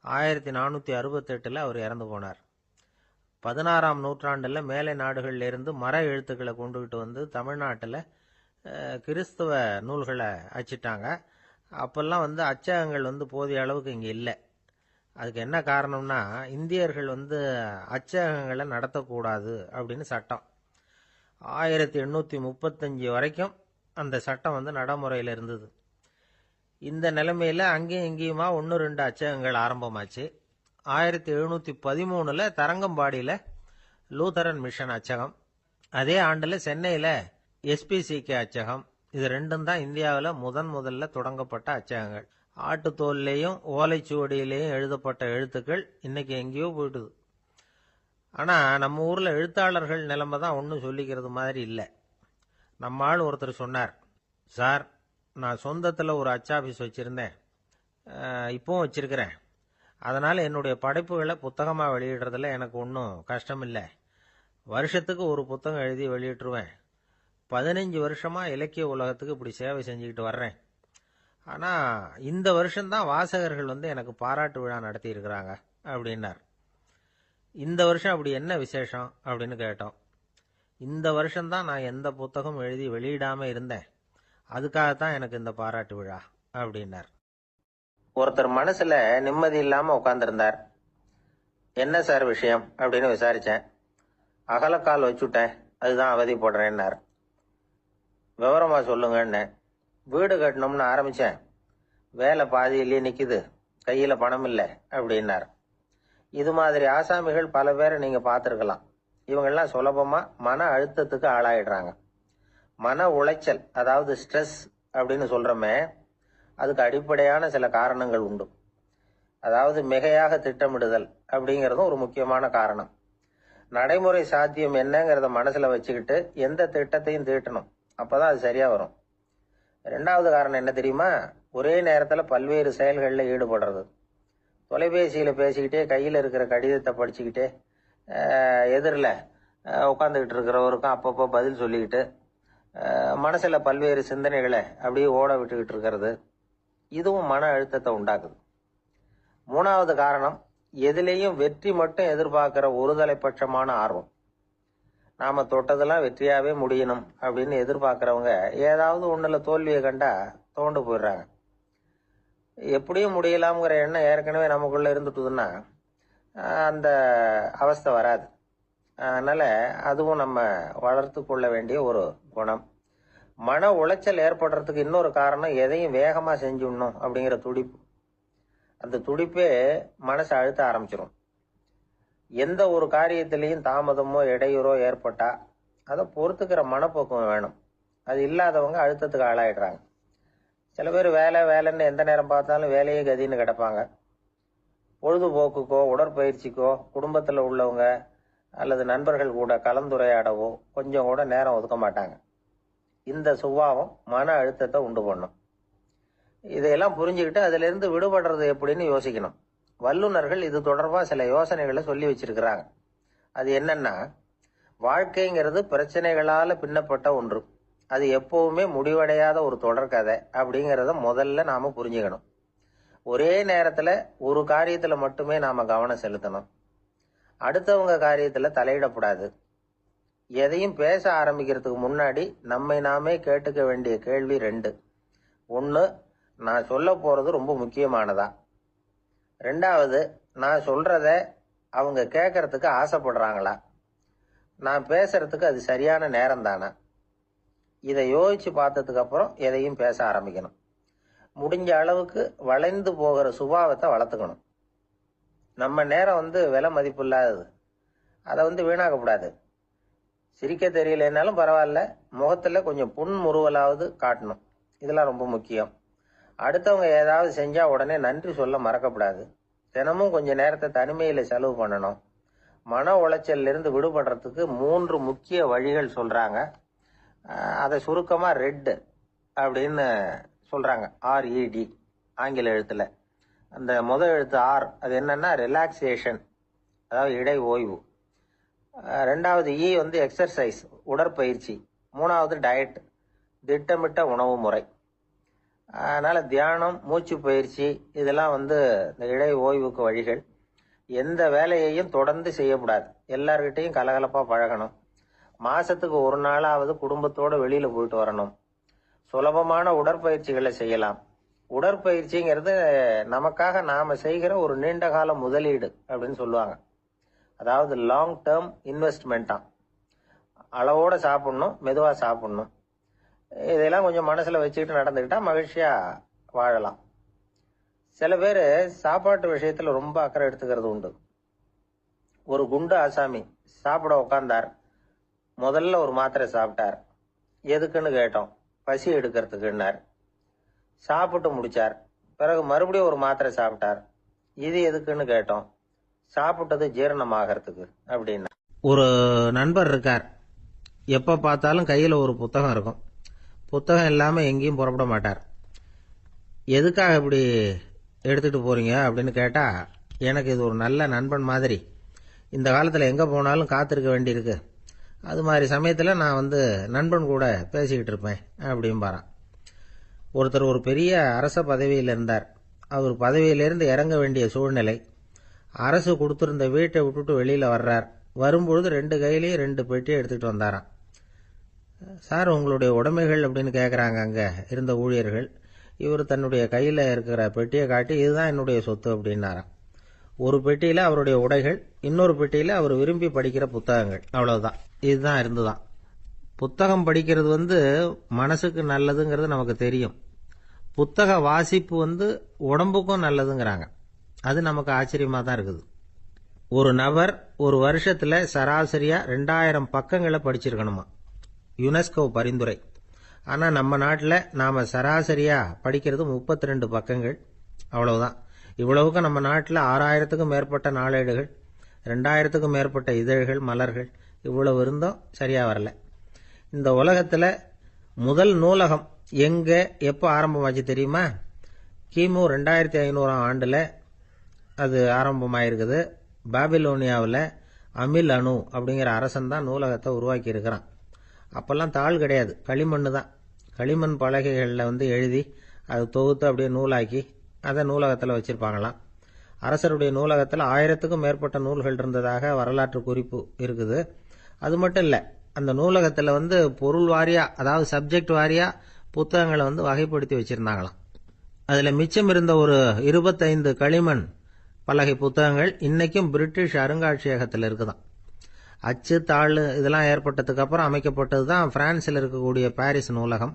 1468 அவர் இறந்து போனார். 16ஆம் நூற்றாண்டில் மேலை நாடுகளிலிருந்து மர எழுத்துக்களை கொண்டுகிட்டு வந்து தமிழ்நாட்டில் கிறிஸ்தவ நூல்களை அச்சிட்டாங்க. அப்பெல்லாம் வந்து அச்சகங்கள் வந்து போதிய அளவுக்கு இங்கே இல்லை. அதுக்கு என்ன காரணம்னா, இந்தியர்கள் வந்து அச்சகங்களை நடத்தக்கூடாது அப்படின்னு சட்டம். 1835 வரைக்கும் அந்த சட்டம் வந்து நடைமுறையில் இருந்தது. இந்த நிலைமையில் அங்கேயும் இங்கேயுமா 1-2 அச்சகங்கள் ஆரம்பமாச்சு. 1713 தரங்கம்பாடியில் லூதரன் மிஷன் அச்சகம், அதே ஆண்டில் சென்னையில் SPCK அச்சகம். இது ரெண்டும் தான் இந்தியாவில் முதல்ல தொடங்கப்பட்ட அச்சகங்கள். ஆட்டுத்தோல்லையும் ஓலைச்சுவடியிலையும் எழுதப்பட்ட எழுத்துக்கள் இன்னைக்கு எங்கேயோ போயிட்டுது. ஆனால் நம்ம ஊரில் எழுத்தாளர்கள் நிலைமை தான் ஒன்றும் சொல்லிக்கிறது மாதிரி இல்லை. நம்ம ஆள் ஒருத்தர் சொன்னார், சார், நான் சொந்தத்தில் ஒரு அச்சாபீஸ் வச்சுருந்தேன், இப்போவும் வச்சிருக்கிறேன். அதனால் என்னுடைய படைப்புகளை புத்தகமாக வெளியிடுறதுல எனக்கு ஒன்றும் கஷ்டம் இல்லை. வருஷத்துக்கு ஒரு புத்தகம் எழுதி வெளியிட்டுருவேன். 15 வருஷமாக இலக்கிய உலகத்துக்கு இப்படி சேவை செஞ்சுக்கிட்டு வர்றேன். ஆனால் இந்த வருஷம்தான் வாசகர்கள் வந்து எனக்கு பாராட்டு விழா நடத்தி இருக்கிறாங்க அப்படின்னார். இந்த வருஷம் அப்படி என்ன விசேஷம் அப்படின்னு கேட்டோம். இந்த வருஷம்தான் நான் எந்த புத்தகம் எழுதி வெளியிடாமல் இருந்தேன், அதுக்காகத்தான் எனக்கு இந்த பாராட்டு விழா அப்படின்னார். ஒருத்தர் மனசுல நிம்மதி இல்லாமல் உட்காந்துருந்தார். என்ன சார் விஷயம் அப்படின்னு விசாரித்தேன். அகலக்கால் வச்சுட்டேன், அதுதான் அவதிப்படுறேன்னார். விவரமாக சொல்லுங்கன்னு. வீடு கட்டணும்னு ஆரம்பித்தேன். வேலை பாதியிலேயே நிக்குது, கையில பணம் இல்லை அப்படின்னார். இது மாதிரி ஆசாமிகள் பல பேரை நீங்க பார்த்துருக்கலாம். இவங்கெல்லாம் சுலபமா மன அழுத்தத்துக்கு ஆளாயிடுறாங்க. மன உளைச்சல், அதாவது ஸ்ட்ரெஸ் அப்படின்னு சொல்றோமே, அதுக்கு அடிப்படையான சில காரணங்கள் உண்டு. அதாவது மிகையாக திட்டமிடுதல் அப்படிங்கிறதும் ஒரு முக்கியமான காரணம். நடைமுறை சாத்தியம் என்னங்கிறத மனசுல வச்சுக்கிட்டு எந்த திட்டத்தையும் தீட்டணும், அப்பதான் அது சரியா வரும். ரெண்டாவது காரணம் என்ன தெரியுமா? ஒரே நேரத்துல பல்வேறு செயல்களில் ஈடுபடுறது. தொலைபேசியில பேசிக்கிட்டே கையில் இருக்கிற கடிதத்தை படிச்சுக்கிட்டே எதிரில் உட்காந்துக்கிட்டு இருக்கிறவருக்கும் அப்பப்போ பதில் சொல்லிக்கிட்டு மனசுல பல்வேறு சிந்தனைகளை அப்படியே ஓட விட்டுக்கிட்டு இருக்கிறது, இதுவும் மன அழுத்தத்தை உண்டாக்குது. மூணாவது காரணம், எதிலேயும் வெற்றி மட்டும் எதிர்பார்க்கிற ஒருதலை பட்சமான ஆர்வம். நாம தொட்டதெல்லாம் வெற்றியாவே முடியணும் அப்படின்னு எதிர்பார்க்கிறவங்க ஏதாவது ஒண்ணுல தோல்வியை கண்டா தோண்டு போயிடுறாங்க. எப்படியும் முடியலாம்ங்கிற எண்ணம் ஏற்கனவே நமக்குள்ள இருந்துட்டுதுன்னா அந்த அவஸ்தை வராது. அதனால அதுவும் நம்ம வளர்த்து கொள்ள வேண்டிய ஒரு குணம். மன உளைச்சல் ஏற்படுறதுக்கு இன்னொரு காரணம், எதையும் வேகமா செஞ்சுடணும் அப்படிங்கிற துடிப்பு. அந்த துடிப்பே மனசை அழுத்த ஆரம்பிச்சிடும். எந்த ஒரு காரியத்திலையும் தாமதமோ இடையூறோ ஏற்பட்டா அதை பொறுத்துக்கிற மனப்போக்கம் வேணும். அது இல்லாதவங்க அழுத்தத்துக்கு ஆளாயிடுறாங்க. சில பேர் வேலை வேலைன்னு எந்த நேரம் பார்த்தாலும் வேலையே கதின்னு கிடப்பாங்க. பொழுதுபோக்குக்கோ உடற்பயிற்சிக்கோ குடும்பத்தில் உள்ளவங்க அல்லது நண்பர்கள் கூட கலந்துரையாடவோ கொஞ்சம் கூட நேரம் ஒதுக்க மாட்டாங்க. இந்த சுபாவம் மன அழுத்தத்தை உண்டு பண்ணும். இதையெல்லாம் புரிஞ்சுக்கிட்டு அதுல இருந்து விடுபடுறது எப்படின்னு யோசிக்கணும். வல்லுநர்கள் இது தொடர்பா சில யோசனைகளை சொல்லி வச்சிருக்கிறாங்க. அது என்னன்னா, வாழ்க்கைங்கிறது பிரச்சனைகளால பின்னப்பட்ட ஒன்று. அது எப்பவுமே முடிவடையாத ஒரு தொடர்கதை அப்படிங்கிறத முதல்ல நாம புரிஞ்சுக்கணும். ஒரே நேரத்துல ஒரு காரியத்துல மட்டுமே நாம கவனம் செலுத்தணும். அடுத்தவங்க காரியத்துல தலையிடக்கூடாது. எதையும் பேச ஆரம்பிக்கிறதுக்கு முன்னாடி நம்மை நாமே கேட்டுக்க வேண்டிய கேள்வி ரெண்டு. ஒன்னு, நான் சொல்ல போறது ரொம்ப முக்கியமானதா? ரெண்டாவது, நான் சொல்றத அவங்க கேட்கறதுக்கு ஆசைப்படுறாங்களா? நான் பேசுறதுக்கு அது சரியான நேரம் தானா? இதை யோசிச்சு பார்த்ததுக்கு அப்புறம் எதையும் பேச ஆரம்பிக்கணும். முடிஞ்ச அளவுக்கு வளைந்து போகிற சுபாவத்தை வளர்த்துக்கணும். நம்ம நேரம் விலை மதிப்பு இல்லாதது. அதை வீணாக்கக்கூடாது. சிரிக்க தெரியலனாலும் பரவாயில்ல, முகத்துல கொஞ்சம் புன்முறுவலாவது காட்டணும். இதெல்லாம் ரொம்ப முக்கியம். அடுத்தவங்க ஏதாவது செஞ்சா உடனே நன்றி சொல்ல மறக்கக்கூடாது. தினமும் கொஞ்ச நேரத்தை தனிமையில செலவு பண்ணணும். மன உளைச்சல்ல இருந்து விடுபடுறதுக்கு 3 முக்கிய வழிகள் சொல்றாங்க. அதை சுருக்கமா ரெட் அப்படின்னு சொல்றாங்க. RED ஆங்கில எழுத்துல. அந்த முதல் எழுத்து ஆர், அது என்னன்னா ரிலாக்ஸேஷன், அதாவது இடை ஓய்வு. ரெண்டாவது இ எக்ஸர்சைஸ், உடற்பயிற்சி. மூணாவது டயட், திட்டமிட்ட உணவு முறை. அதனால தியானம், மூச்சு பயிற்சி இதெல்லாம் இந்த இடை ஓய்வுக்கு வழிகள். எந்த வேலையையும் தொடர்ந்து செய்யக்கூடாது. எல்லார்கிட்டையும் கலகலப்பா பழகணும். மாசத்துக்கு ஒரு நாளாவது குடும்பத்தோட வெளியில போயிட்டு வரணும். சுலபமான உடற்பயிற்சிகளை செய்யலாம். உடற்பயிற்சிங்கிறது நமக்காக நாம செய்கிற ஒரு நீண்ட கால முதலீடு அப்படின்னு சொல்லுவாங்க. அதாவது லாங் டேர்ம் இன்வெஸ்ட்மெண்டா. அளவோட சாப்பிடணும், மெதுவா சாப்பிடணும். இதெல்லாம் கொஞ்சம் மனசுல வச்சுக்கிட்டு நடந்துக்கிட்டா மகிழ்ச்சியா வாழலாம். சில பேர் சாப்பாட்டு விஷயத்துல ரொம்ப அக்கறை எடுத்துக்கிறது உண்டு. ஒரு குண்டு ஆசாமி சாப்பிட உட்கார்ந்தார். முதல்ல ஒரு மாத்திரை சாப்பிட்டார். எதுக்குன்னு கேட்டோம். பசி எடுக்கிறதுக்குன்னார். சாப்பிட்டு முடிச்சார். பிறகு மறுபடியும் ஒரு மாத்திரை சாப்பிட்டார். இது எதுக்குன்னு கேட்டோம். சாப்பிட்டது ஜீரணமாகறதுக்கு அப்படின்னா. ஒரு நண்பர் இருக்கார். எப்ப பார்த்தாலும் கையில ஒரு புத்தகம் இருக்கும். புத்தகம் இல்லாம எங்கேயும் புறப்பட மாட்டார். எதுக்காக இப்படி எடுத்துட்டு போறீங்க அப்படின்னு கேட்டா, எனக்கு இது ஒரு நல்ல நண்பன் மாதிரி. இந்த காலத்துல எங்க போனாலும் காத்திருக்க வேண்டியிருக்கு. அது மாதிரி சமயத்துல நான் நண்பன் கூட பேசிக்கிட்டு இருப்பேன் அப்படிம்பாரான். ஒருத்தர் ஒரு பெரிய அரச பதவியில் இருந்தார். அவர் பதவியிலிருந்து இறங்க வேண்டிய சூழ்நிலை. அரசு கொடுத்திருந்த வீட்டை விட்டுட்டு வெளியில வர்றார். வரும்பொழுது 2 கையிலையும் 2 பெட்டியை எடுத்துக்கிட்டு வந்தாராம். சார், உங்களுடைய உடைமைகள் அப்படின்னு கேட்குறாங்க அங்க இருந்த ஊழியர்கள். இவர் தன்னுடைய கையில இருக்கிற பெட்டியை காட்டி, இதுதான் என்னுடைய சொத்து அப்படின்னாராம். ஒரு பெட்டியில அவருடைய உடைகள், இன்னொரு பெட்டியில அவர் விரும்பி படிக்கிற புத்தகங்கள். அவ்வளவுதான். இதுதான் இருந்துதான். புத்தகம் படிக்கிறது மனசுக்கு நல்லதுங்கிறது நமக்கு தெரியும். புத்தக வாசிப்பு உடம்புக்கும் நல்லதுங்கிறாங்க. அது நமக்கு ஆச்சரியமா தான் இருக்குது. ஒரு நபர் ஒரு வருஷத்துல சராசரியா 2000 பக்கங்களை படிச்சிருக்கணுமா, யுனெஸ்கோ பரிந்துரை. ஆனா நம்ம நாட்டில் நாம சராசரியா படிக்கிறது 32 பக்கங்கள், அவ்வளவுதான். இவ்வளவுக்கு நம்ம நாட்டில் 6000த்துக்கும் மேற்பட்ட நாளேடுகள், 2000த்துக்கும் மேற்பட்ட இதழ்கள், மலர்கள், இவ்வளவு இருந்தும் சரியா வரல. இந்த உலகத்துல முதல் நூலகம் எங்க எப்போ ஆரம்பமாச்சு தெரியுமா? கிமு 2500 ஆண்டுல அது ஆரம்பமாயிருக்குது. பாபிலோனியாவில் அமில் அணு அப்படிங்கிற அரசன் தான் நூலகத்தை உருவாக்கி இருக்கிறான். அப்பெல்லாம் தாள் கிடையாது, களிமண் தான். களிமண் பலகைகளில் எழுதி அது தொகுத்து அப்படியே நூலாக்கி அதை நூலகத்தில் வச்சிருப்பாங்களாம். அரசருடைய நூலகத்தில் 1000த்துக்கும் மேற்பட்ட நூல்கள் இருந்ததாக வரலாற்று குறிப்பு இருக்குது. அது மட்டும் இல்லை, அந்த நூலகத்தில் பொருள் வாரியா, அதாவது சப்ஜெக்ட் வாரியா புத்தகங்களை வகைப்படுத்தி வச்சிருந்தாங்களாம். அதில் மிச்சம் இருந்த ஒரு 25 களிமண் பலகை புத்தகங்கள் இன்னைக்கும் பிரிட்டிஷ் அருங்காட்சியகத்தில் இருக்குதான். அச்சு தாள் இதெல்லாம் ஏற்பட்டதுக்கு அப்புறம் அமைக்கப்பட்டது தான் பிரான்சில் இருக்கக்கூடிய பாரிஸ் நூலகம்.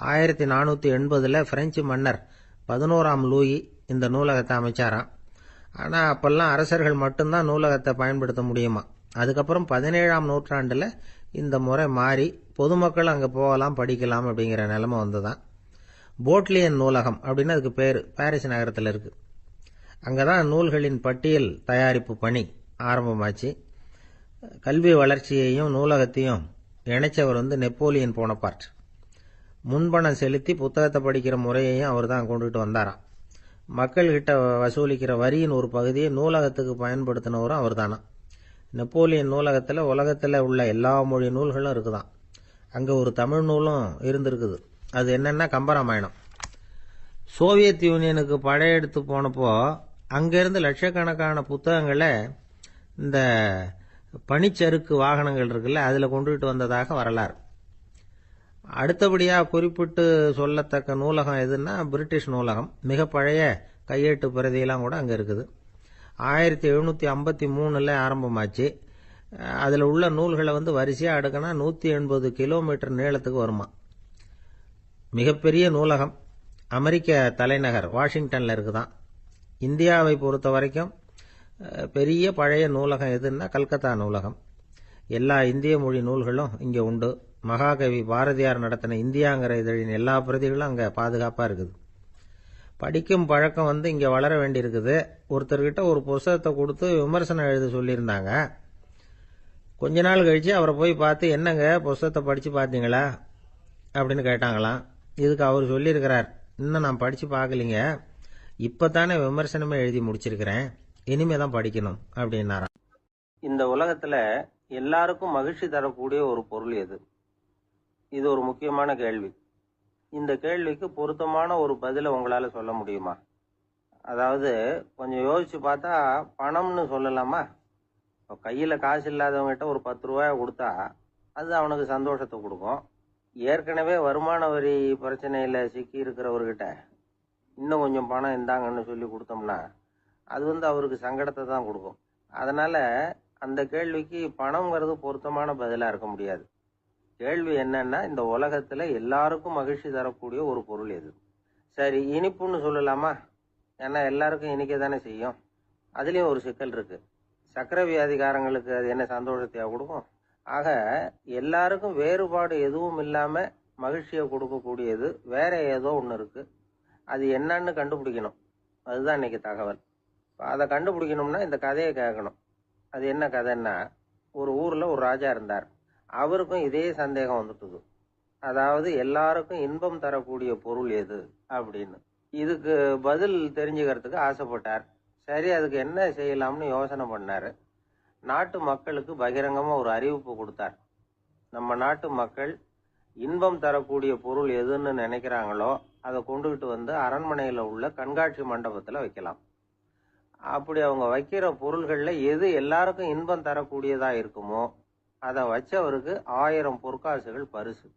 1480 பிரெஞ்சு மன்னர் 11ஆம் லூயி இந்த நூலகத்தை அமைச்சாராம். ஆனால் அப்பெல்லாம் அரசர்கள் மட்டும்தான் நூலகத்தை பயன்படுத்த முடியுமா. அதுக்கப்புறம் 17ஆம் நூற்றாண்டில் இந்த முறை மாறி பொதுமக்கள் அங்கே போகலாம், படிக்கலாம் அப்படிங்கிற நிலைமை வந்துதான். போட்லியன் நூலகம் அப்படின்னு அதுக்கு பேர், பாரிஸ் நகரத்தில் இருக்கு. அங்கதான் நூல்களின் பட்டியல் தயாரிப்பு பணி ஆரம்பமாச்சு. கல்வி வளர்ச்சியையும் நூலகத்தையும் இணைச்சவர் நெப்போலியன் போனபார்ட். முன்பணம் செலுத்தி புத்தகத்தை படிக்கிற முறையையும் அவர் தான் கொண்டுட்டு வந்தாராம். மக்கள்கிட்ட வசூலிக்கிற வரியின் ஒரு பகுதியை நூலகத்துக்கு பயன்படுத்தினவரும் அவர் தானா. நெப்போலியன் நூலகத்தில் உலகத்தில் உள்ள எல்லா மொழி நூல்களும் இருக்குதான். அங்கே ஒரு தமிழ் நூலும் இருந்திருக்குது. அது என்னன்னா கம்பராமாயணம். சோவியத் யூனியனுக்கு படையெடுத்து போனப்போ அங்கிருந்து லட்சக்கணக்கான புத்தகங்களை இந்த பனிச்சறுக்கு வாகனங்கள் இருக்குல்ல, அதில் கொண்டுகிட்டு வந்ததாக வரலாறு. அடுத்தபடியாக குறிப்பிட்டு சொல்லத்தக்க நூலகம் எதுன்னா பிரிட்டிஷ் நூலகம். மிக பழைய கையெட்டு பிரதியெல்லாம் கூட அங்கே இருக்குது. 1753 ஆரம்பமாச்சு. அதில் உள்ள நூல்களை வரிசையாக அடுக்கினா 180 கிலோமீட்டர் நீளத்துக்கு வருமா. மிகப்பெரிய நூலகம் அமெரிக்க தலைநகர் வாஷிங்டனில் இருக்குதான். இந்தியாவை பொறுத்த வரைக்கும் பெரிய பழைய நூலகம் எதுன்னா கல்கத்தா நூலகம். எல்லா இந்திய மொழி நூல்களும் இங்கே உண்டு. மகாகவி பாரதியார் நடத்தின இந்தியாங்கிற இதழின் எல்லா பிரதிகளும் அங்கே பாதுகாப்பாக இருக்குது. படிக்கும் பழக்கம் இங்கே வளர வேண்டியிருக்குது. ஒருத்தர்கிட்ட ஒரு புத்தகத்தை கொடுத்து விமர்சனம் எழுத சொல்லியிருந்தாங்க. கொஞ்ச நாள் கழிச்சு அவரை போய் பார்த்து, என்னங்க புத்தகத்தை படித்து பார்த்தீங்களா அப்படின்னு கேட்டாங்களாம். இதுக்கு அவர் சொல்லியிருக்கிறார், இன்னும் நான் படித்து பார்க்கலிங்க, இப்போ தானே விமர்சனமே எழுதி முடிச்சிருக்கிறேன், இனிமே தான் படிக்கணும் அப்படின்னாராம். இந்த உலகத்தில் எல்லாருக்கும் மகிழ்ச்சி தரக்கூடிய ஒரு பொருள் எது? இது ஒரு முக்கியமான கேள்வி. இந்த கேள்விக்கு பொருத்தமான ஒரு பதிலை உங்களால் சொல்ல முடியுமா? அதாவது கொஞ்சம் யோசிச்சு பார்த்தா பணம்னு சொல்லலாமா? இப்போ கையில் காசு இல்லாதவங்ககிட்ட ஒரு 10 ரூபாயை கொடுத்தா அது அவனுக்கு சந்தோஷத்தை கொடுக்கும். ஏற்கனவே வருமான வரி பிரச்சனையில் சிக்கி இருக்கிறவர்கிட்ட இன்னும் கொஞ்சம் பணம் இந்தாங்கன்னு சொல்லி கொடுத்தோம்னா அது அவருக்கு சங்கடத்தை தான் கொடுக்கும். அதனால அந்த கேள்விக்கு பணம்ங்கிறது பொருத்தமான பதிலாக இருக்க முடியாது. கேள்வி என்னன்னா, இந்த உலகத்தில் எல்லாருக்கும் மகிழ்ச்சி தரக்கூடிய ஒரு பொருள் எது? சரி, இனிப்புன்னு சொல்லலாமா? ஏன்னா எல்லாருக்கும் இனிக்க தானே செய்யும். அதுலேயும் ஒரு சிக்கல் இருக்கு. சக்கரை வியாதிகாரங்களுக்கு அது என்ன சந்தோஷத்தையா கொடுக்கும்? ஆக எல்லாருக்கும் வேறுபாடு எதுவும் இல்லாம மகிழ்ச்சியை கொடுக்கக்கூடியது வேற ஏதோ ஒன்று இருக்கு. அது என்னன்னு கண்டுபிடிக்கணும். அதுதான் இன்னைக்கு தகவல். அதை கண்டுபிடிக்கணும்னா இந்த கதையை கேட்கணும். அது என்ன கதைன்னா, ஒரு ஊர்ல ஒரு ராஜா இருந்தார். அவருக்கும் இதே சந்தேகம் வந்துட்டுது. அதாவது எல்லாருக்கும் இன்பம் தரக்கூடிய பொருள் எது அப்படின்னு. இதுக்கு பதில் தெரிஞ்சுக்கிறதுக்கு ஆசைப்பட்டார். சரி, அதுக்கு என்ன செய்யலாம்னு யோசனை பண்ணாரு. நாட்டு மக்களுக்கு பகிரங்கமா ஒரு அறிவிப்பு கொடுத்தார். நம்ம நாட்டு மக்கள் இன்பம் தரக்கூடிய பொருள் எதுன்னு நினைக்கிறாங்களோ அதை கொண்டுகிட்டு அரண்மனையில உள்ள கண்காட்சி மண்டபத்துல வைக்கலாம். அப்படி அவங்க வைக்கிற பொருள்கள்ல எது எல்லாருக்கும் இன்பம் தரக்கூடியதா இருக்குமோ அதை வச்சவருக்கு 1000 பொற்காசுகள் பரிசு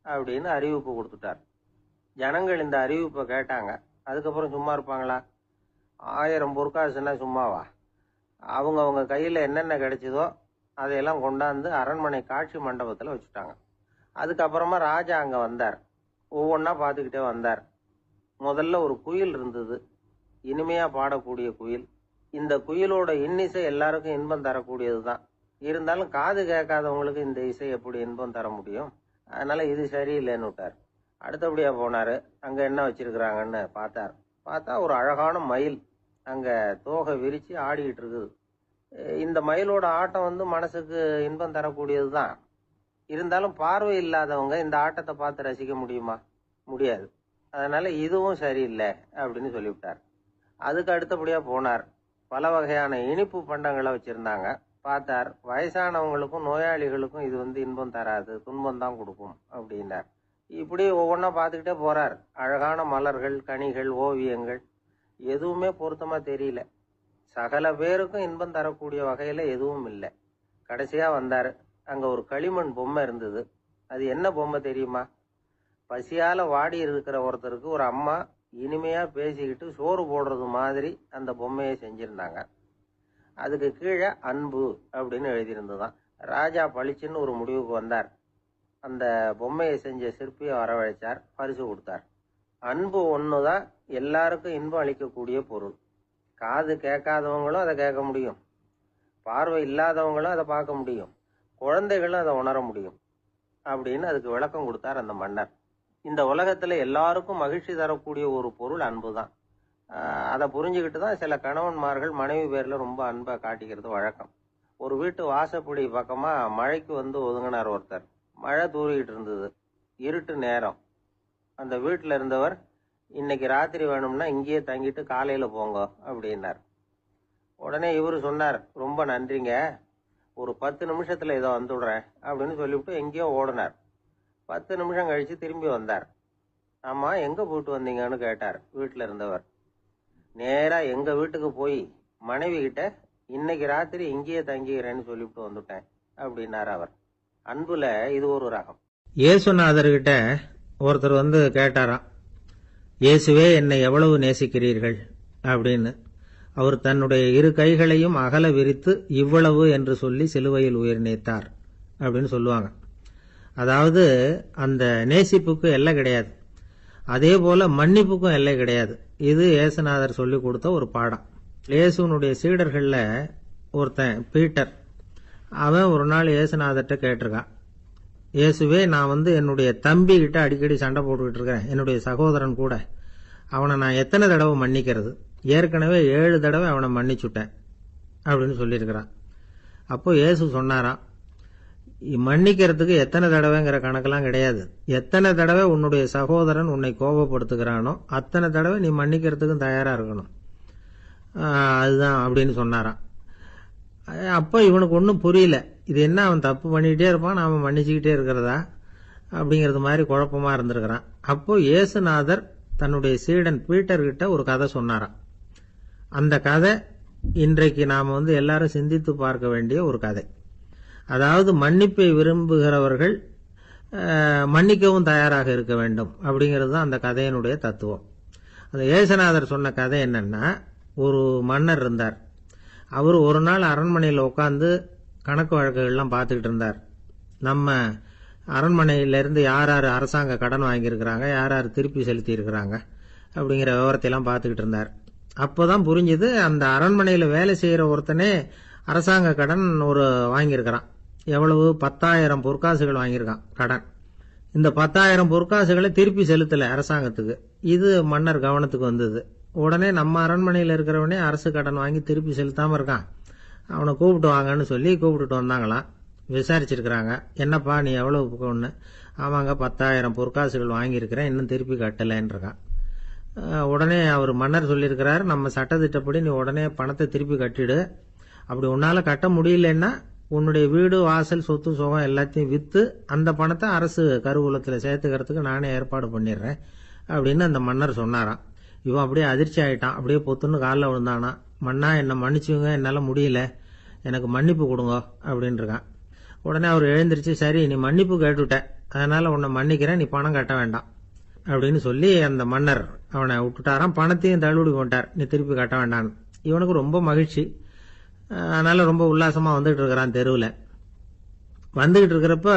அப்படின்னு அறிவிப்பு கொடுத்துட்டார். ஜனங்கள் இந்த அறிவிப்பை கேட்டாங்க. அதுக்கப்புறம் சும்மா இருப்பாங்களா? 1000 பொற்காசுன்னா சும்மாவா? அவங்க கையில் என்னென்ன கிடைச்சதோ அதையெல்லாம் கொண்டாந்து அரண்மனை காட்சி மண்டபத்தில் வச்சுட்டாங்க. அதுக்கப்புறமா ராஜா அங்கே வந்தார். ஒவ்வொன்றா பார்த்துக்கிட்டே வந்தார். முதல்ல ஒரு குயில் இருந்தது, இனிமையா பாடக்கூடிய குயில். இந்த குயிலோட இன்னிசை எல்லாருக்கும் இன்பம் தரக்கூடியது தான். இருந்தாலும் காது கேட்காதவங்களுக்கு இந்த இசை எப்படி இன்பம் தர முடியும்? அதனால இது சரியில்லைன்னு விட்டார். அடுத்தபடியா போனாரு. அங்க என்ன வச்சிருக்கிறாங்கன்னு பார்த்தா ஒரு அழகான மயில் அங்க தோகை விரிச்சு ஆடிக்கிட்டு இருக்குது. இந்த மயிலோட ஆட்டம் மனசுக்கு இன்பம் தரக்கூடியது தான். இருந்தாலும் பார்வை இல்லாதவங்க இந்த ஆட்டத்தை பார்த்து ரசிக்க முடியுமா? முடியாது. அதனால இதுவும் சரியில்லை அப்படின்னு சொல்லிவிட்டார். அதுக்கு அடுத்தபடியா போனார். பல வகையான இனிப்பு பண்டங்களை வச்சிருந்தாங்க. பார்த்தார், வயசானவங்களுக்கும் நோயாளிகளுக்கும் இது இன்பம் தராது, துன்பம் தான் கொடுக்கும் அப்படின்னார். இப்படி ஒவ்வொன்றா பார்த்துக்கிட்டே போறார். அழகான மலர்கள், கனிகள், ஓவியங்கள் எதுவுமே பொருத்தமா தெரியல. சகல பேருக்கும் இன்பம் தரக்கூடிய வகையில எதுவும் இல்லை. கடைசியா வந்தாரு. அங்க ஒரு களிமண் பொம்மை இருந்தது. அது என்ன பொம்மை தெரியுமா? பசியால வாடி இருக்கிற ஒருத்தருக்கு ஒரு அம்மா இனிமையா பேசிக்கிட்டு சோறு போடுறது மாதிரி அந்த பொம்மையை செஞ்சிருந்தாங்க. அதுக்கு கீழே அன்பு அப்படின்னு எழுதியிருந்ததுதான். ராஜா பளிச்சுன்னு ஒரு முடிவுக்கு வந்தார். அந்த பொம்மையை செஞ்ச சிற்பியை வரவழைச்சார், பரிசு கொடுத்தார். அன்பு ஒண்ணுதான் எல்லாருக்கும் இன்பம் அளிக்கக்கூடிய பொருள். காது கேட்காதவங்களும் அதை கேட்க முடியும், பார்வை இல்லாதவங்களும் அதை பார்க்க முடியும், குழந்தைகளும் அதை உணர முடியும் அப்படின்னு அதுக்கு விளக்கம் கொடுத்தார் அந்த மன்னர். இந்த உலகத்துல எல்லாருக்கும் மகிழ்ச்சி தரக்கூடிய ஒரு பொருள் அன்பு தான். அதை புரிஞ்சுக்கிட்டு தான் சில கணவன்மார்கள் மனைவி பேர்ல ரொம்ப அன்பை காட்டிக்கிறது வழக்கம். ஒரு வீட்டு வாசப்படி பக்கமா மழைக்கு ஒதுங்கினார் ஒருத்தர். மழை தூரிக்கிட்டு இருந்தது, இருட்டு நேரம். அந்த வீட்டுல இருந்தவர், இன்னைக்கு ராத்திரி வேணும்னா இங்கேயே தங்கிட்டு காலையில போங்க அப்படின்னார். உடனே இவரு சொன்னார், ரொம்ப நன்றிங்க, ஒரு 10 நிமிஷத்துல இதை வந்துடுறேன் அப்படின்னு சொல்லிவிட்டு எங்கேயோ ஓடினார். 10 நிமிஷம் கழிச்சு திரும்பி வந்தார். ஆமா, எங்க போயிட்டு வந்தீங்கன்னு கேட்டார் வீட்டுல இருந்தவர். நேரா எங்க வீட்டுக்கு போய் மனைவி கிட்ட இன்னைக்கு ராத்திரி இங்கேயே தங்கிக்கிறேன்னு சொல்லிவிட்டு வந்துட்டேன் அப்படின்னார் அவர். அன்புல இது ஒரு ரகம். இயேசுநாதர்கிட்ட ஒருத்தர் கேட்டாராம், இயேசுவே என்னை எவ்வளவு நேசிக்கிறீர்கள் அப்படின்னு. அவர் தன்னுடைய 2 கைகளையும் அகல விரித்து இவ்வளவு என்று சொல்லி சிலுவையில் உயிர் நீத்தார் அப்படின்னு சொல்லுவாங்க. அதாவது அந்த நேசிப்புக்கு எல்லை கிடையாது, அதே போல மன்னிப்புக்கும் எல்லை கிடையாது. இது இயேசுநாதர் சொல்லி கொடுத்த ஒரு பாடம். இயேசுனுடைய சீடர்கள்ல ஒருத்தன் பீட்டர், அவன் ஒரு நாள் இயேசுநாதர்கிட்ட கேட்டிருக்கான், இயேசுவே நான் என்னுடைய தம்பி கிட்ட அடிக்கடி சண்டை போட்டுக்கிட்டு இருக்கிறேன், என்னுடைய சகோதரன் கூட, அவனை நான் எத்தனை தடவை மன்னிக்கிறது? ஏற்கனவே 7 தடவை அவனை மன்னிச்சுட்டேன் அப்படின்னு சொல்லியிருக்கிறான். அப்போ இயேசு சொன்னாராம், மன்னிக்கிறதுக்கு எத்தனை தடவைங்கிற கணக்கெல்லாம் கிடையாது. எத்தனை தடவை உன்னுடைய சகோதரன் உன்னை கோபப்படுத்துகிறானோ அத்தனை தடவை நீ மன்னிக்கிறதுக்கும் தயாரா இருக்கணும், அதுதான் அப்படின்னு சொன்னாராம். அப்போ இவனுக்கு ஒன்றும் புரியல, இது என்ன அவன் தப்பு பண்ணிக்கிட்டே இருப்பான், நாம மன்னிச்சுக்கிட்டே இருக்கிறதா அப்படிங்கிறது மாதிரி குழப்பமா இருந்திருக்கிறான். அப்போ இயேசுநாதர் தன்னுடைய சீடன் பீட்டர் கிட்ட ஒரு கதை சொன்னாராம். அந்த கதை இன்றைக்கு நாம எல்லாரும் சிந்தித்து பார்க்க வேண்டிய ஒரு கதை. அதாவது மன்னிப்பை விரும்புகிறவர்கள் மன்னிக்கவும் தயாராக இருக்க வேண்டும் அப்படிங்கிறது தான் அந்த கதையினுடைய தத்துவம். அந்த இயேசுநாதர் சொன்ன கதை என்னன்னா, ஒரு மன்னர் இருந்தார். அவர் ஒரு நாள் அரண்மனையில் உட்காந்து கணக்கு வழக்குகள்லாம் பார்த்துக்கிட்டு இருந்தார். நம்ம அரண்மனையிலிருந்து யார் யார் அரசாங்க கடன் வாங்கியிருக்கிறாங்க, யார் யார் திருப்பி செலுத்தி இருக்கிறாங்க அப்படிங்கிற விவரத்தையெல்லாம் பார்த்துக்கிட்டு இருந்தார். அப்போதான் புரிஞ்சுது, அந்த அரண்மனையில் வேலை செய்கிற ஒருத்தனே அரசாங்க கடன் வாங்கியிருக்கிறான். எவ்வளவு? 10,000 பொற்காசுகள் வாங்கியிருக்கான் கடன். இந்த 10,000 பொற்காசுகளை திருப்பி செலுத்தலை அரசாங்கத்துக்கு. இது மன்னர் கவனத்துக்கு வந்தது. உடனே நம்ம அரண்மனையில் இருக்கிறவனே அரசு கடன் வாங்கி திருப்பி செலுத்தாம இருக்கான், அவனை கூப்பிட்டு வாங்கன்னு சொல்லி கூப்பிட்டுட்டு வந்தாங்களாம். விசாரிச்சிருக்கிறாங்க, என்னப்பா நீ எவ்வளவு ஒன்று? ஆமாங்க, 10,000 பொற்காசுகள் வாங்கியிருக்கிறேன், இன்னும் திருப்பி கட்டலைன்னு இருக்கான். உடனே அவர் மன்னர் சொல்லியிருக்கிறாரு, நம்ம சட்டத்திட்டப்படி நீ உடனே பணத்தை திருப்பி கட்டிடு. அப்படி உன்னால கட்ட முடியலன்னா உன்னுடைய வீடு, வாசல், சொத்து, சுகம் எல்லாத்தையும் வித்து அந்த பணத்தை அரசு கருவூலத்தில் சேர்த்துக்கிறதுக்கு நானே ஏற்பாடு பண்ணிடுறேன் அப்படின்னு அந்த மன்னர் சொன்னாராம். இவன் அப்படியே அதிர்ச்சி ஆயிட்டான், அப்படியே பொத்துன்னு காலில் விழுந்தானா. மன்னா, என்னை மன்னிச்சுங்க, என்னால் முடியல, எனக்கு மன்னிப்பு கொடுங்க அப்படின்னு இருக்கான். உடனே அவர் எழுந்திருச்சு, சரி நீ மன்னிப்பு கேட்டுவிட்ட, அதனால உன்னை மன்னிக்கிறேன், நீ பணம் கட்ட வேண்டாம் அப்படின்னு சொல்லி அந்த மன்னர் அவனை விட்டுட்டாராம். பணத்தையும் தள்ளுபடி போட்டார், நீ திருப்பி கட்ட வேண்டான்னு. இவனுக்கு ரொம்ப மகிழ்ச்சி, அதனால ரொம்ப உல்லாசமா வந்துகிட்டு இருக்கிறான். தெருவில் வந்துகிட்டு இருக்கிறப்ப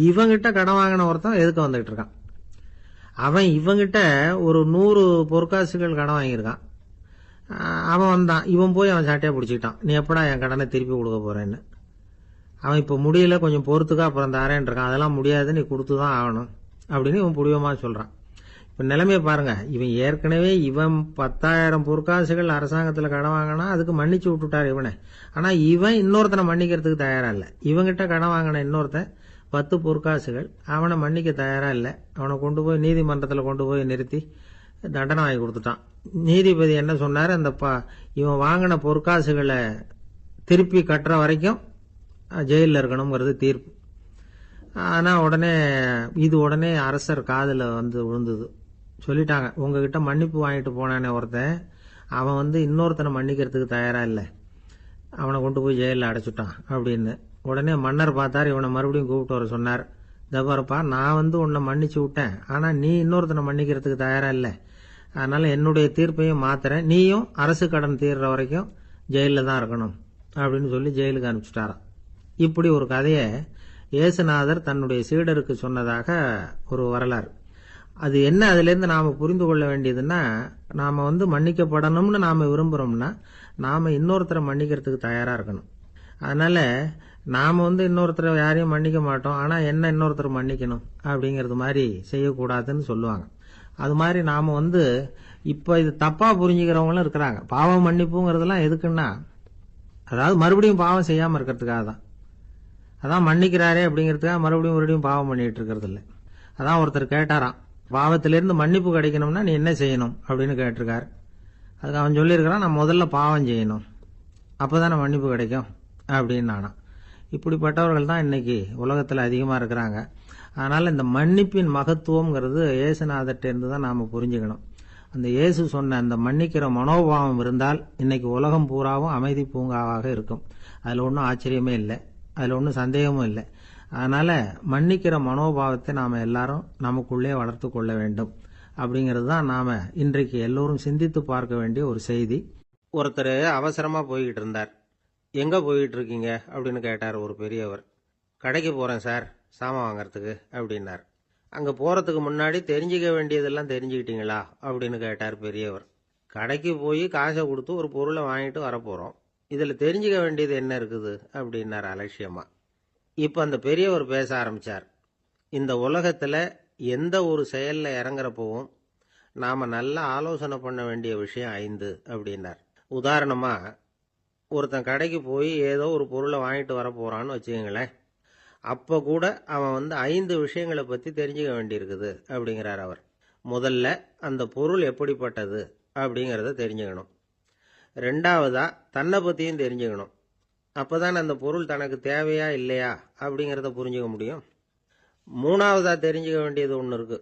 இவங்கிட்ட கடன் வாங்கின ஒருத்தன் எதுக்கு வந்துகிட்டு இருக்கான். அவன் இவங்கிட்ட ஒரு 100 பொற்காசுகள் கடன் வாங்கியிருக்கான். அவன் வந்தான், இவன் போய் அவன் சாட்டையா பிடிச்சிக்கிட்டான், நீ எப்படா என் கடனை திருப்பி கொடுக்க போறேன்னு. அவன் இப்ப முடியல, கொஞ்சம் பொறுத்துக்கா, அப்புறம் தாரேன் இருக்கான். அதெல்லாம் முடியாது, நீ கொடுத்துதான் ஆகணும் அப்படின்னு இவன் புடிவமா சொல்றான். இப்ப நிலைமையை பாருங்க, இவன் ஏற்கனவே 10,000 பொற்காசுகள் அரசாங்கத்துல கடன் வாங்கினா அதுக்கு மன்னிச்சு விட்டுட்டார் இவனை. ஆனா இவன் இன்னொருத்தனை மன்னிக்கிறதுக்கு தயாரா இல்ல. இவங்கிட்ட கடன் வாங்கின இன்னொருத்தன் 10 பொற்காசுகள், அவனை மன்னிக்க தயாரா இல்ல. அவனை கொண்டு போய் நீதிமன்றத்துல கொண்டு போய் நிறுத்தி தண்டனை வாங்கி கொடுத்துட்டான். நீதிபதி என்ன சொன்னாரு, அந்த இவன் வாங்கின பொற்காசுகளை திருப்பி கட்டுற வரைக்கும் ஜெயிலில் இருக்கணுங்கிறது தீர்ப்பு. ஆனா உடனே அரசர் காதுல வந்து விழுந்தது. சொல்லிட்டாங்க, உங்ககிட்ட மன்னிப்பு வாங்கிட்டு போனானே ஒருத்தன், அவன் இன்னொருத்தனை மன்னிக்கிறதுக்கு தயாரா இல்ல, அவனை கொண்டு போய் ஜெயிலில் அடைச்சுட்டான் அப்படின்னு. உடனே மன்னர் பார்த்தார், இவனை மறுபடியும் கூப்பிட்டு வர சொன்னார். தபாரப்பா, நான் உன்னை மன்னிச்சு விட்டேன், ஆனா நீ இன்னொருத்தனை மன்னிக்கிறதுக்கு தயாரா இல்ல, அதனால என்னுடைய தீர்ப்பையும் மாத்துறேன், நீயும் அரசு கடன் தீர்ற வரைக்கும் ஜெயிலில் தான் இருக்கணும் அப்படின்னு சொல்லி ஜெயிலுக்கு அனுப்பிச்சுட்டாராம். இப்படி ஒரு கதையை இயேசுநாதர் தன்னுடைய சீடருக்கு சொன்னதாக ஒரு வரலாறு. அது என்ன, அதுல இருந்து நாம புரிந்து கொள்ள வேண்டியதுன்னா, நாம மன்னிக்கப்படணும்னு நாம விரும்புறோம்னா நாம இன்னொருத்தரை மன்னிக்கிறதுக்கு தயாரா இருக்கணும். அதனால நாம இன்னொருத்தரை யாரையும் மன்னிக்க மாட்டோம், ஆனா என்ன இன்னொருத்தர் மன்னிக்கணும் அப்படிங்கறது மாதிரி செய்யக்கூடாதுன்னு சொல்லுவாங்க. அது மாதிரி நாம இப்ப இது தப்பா புரிஞ்சுக்கிறவங்களும் இருக்கிறாங்க. பாவம் மன்னிப்புங்கிறதுலாம் எதுக்குன்னா, அதாவது மறுபடியும் பாவம் செய்யாம இருக்கிறதுக்காக தான். அதான் மன்னிக்கிறாரே அப்படிங்கிறதுக்காக மறுபடியும் பாவம் பண்ணிட்டு இருக்கிறது இல்லை. அதான் ஒருத்தர் கேட்டாராம், பாவத்திலிருந்து மன்னிப்பு கிடைக்கணும்னா நீ என்ன செய்யணும் அப்படின்னு கேட்டிருக்காரு. அதுக்கு அவன் சொல்லியிருக்கிறான், நான் முதல்ல பாவம் செய்யணும், அப்பதானே மன்னிப்பு கிடைக்கும் அப்படின்னு நானா. இப்படிப்பட்டவர்கள் தான் இன்னைக்கு உலகத்தில் அதிகமாக இருக்கிறாங்க. அதனால இந்த மன்னிப்பின் மகத்துவம்ங்கிறது இயேசுநாதர்ட்ட இருந்து தான் நாம புரிஞ்சுக்கணும். அந்த இயேசு சொன்ன அந்த மன்னிக்கிற மனோபாவம் இருந்தால் இன்னைக்கு உலகம் பூராவும் அமைதி பூங்காவாக இருக்கும். அதுல ஒன்றும் ஆச்சரியமே இல்லை, அதுல ஒன்றும் சந்தேகமும் இல்லை. அதனால மன்னிக்கிற மனோபாவத்தை நாம எல்லாரும் நமக்குள்ளே வளர்த்து கொள்ள வேண்டும் அப்படிங்கிறது தான் நாம இன்றைக்கு எல்லோரும் சிந்தித்து பார்க்க வேண்டிய ஒரு செய்தி. ஒருத்தர் அவசரமா போய்கிட்டு இருந்தார். எங்க போயிட்டு இருக்கீங்க அப்படின்னு கேட்டார் ஒரு பெரியவர். கடைக்கு போறேன் சார், சாமான் வாங்கறதுக்கு அப்படின்னார். அங்க போறதுக்கு முன்னாடி தெரிஞ்சுக்க வேண்டியதெல்லாம் தெரிஞ்சுக்கிட்டீங்களா அப்படின்னு கேட்டார் பெரியவர். கடைக்கு போய் காசை கொடுத்து ஒரு பொருளை வாங்கிட்டு வரப்போறோம், இதுல தெரிஞ்சுக்க வேண்டியது என்ன இருக்குது அப்படின்னார் அலட்சியமா. இப்ப அந்த பெரியவர் பேச ஆரம்பிச்சார். இந்த உலகத்துல எந்த ஒரு செயல்ல இறங்குறப்பவும் நாம நல்லா ஆலோசனை பண்ண வேண்டிய விஷயம் 5 அப்படின்னார். உதாரணமா, ஒருத்தன் கடைக்கு போய் ஏதோ ஒரு பொருளை வாங்கிட்டு வர போறான்னு வச்சுக்கோங்களேன். அப்ப கூட அவன் 5 விஷயங்களை பத்தி தெரிஞ்சுக்க வேண்டியிருக்குது அப்படிங்கிறார் அவர். முதல்ல அந்த பொருள் எப்படிப்பட்டது அப்படிங்கறத தெரிஞ்சுக்கணும். 2வதா தன்னை பத்தியும் தெரிஞ்சுக்கணும். அப்பதான் அந்த பொருள் தனக்கு தேவையா இல்லையா அப்படிங்கறத புரிஞ்சுக்க முடியும். 3வதா தெரிஞ்சுக்க வேண்டியது ஒண்ணு இருக்கு.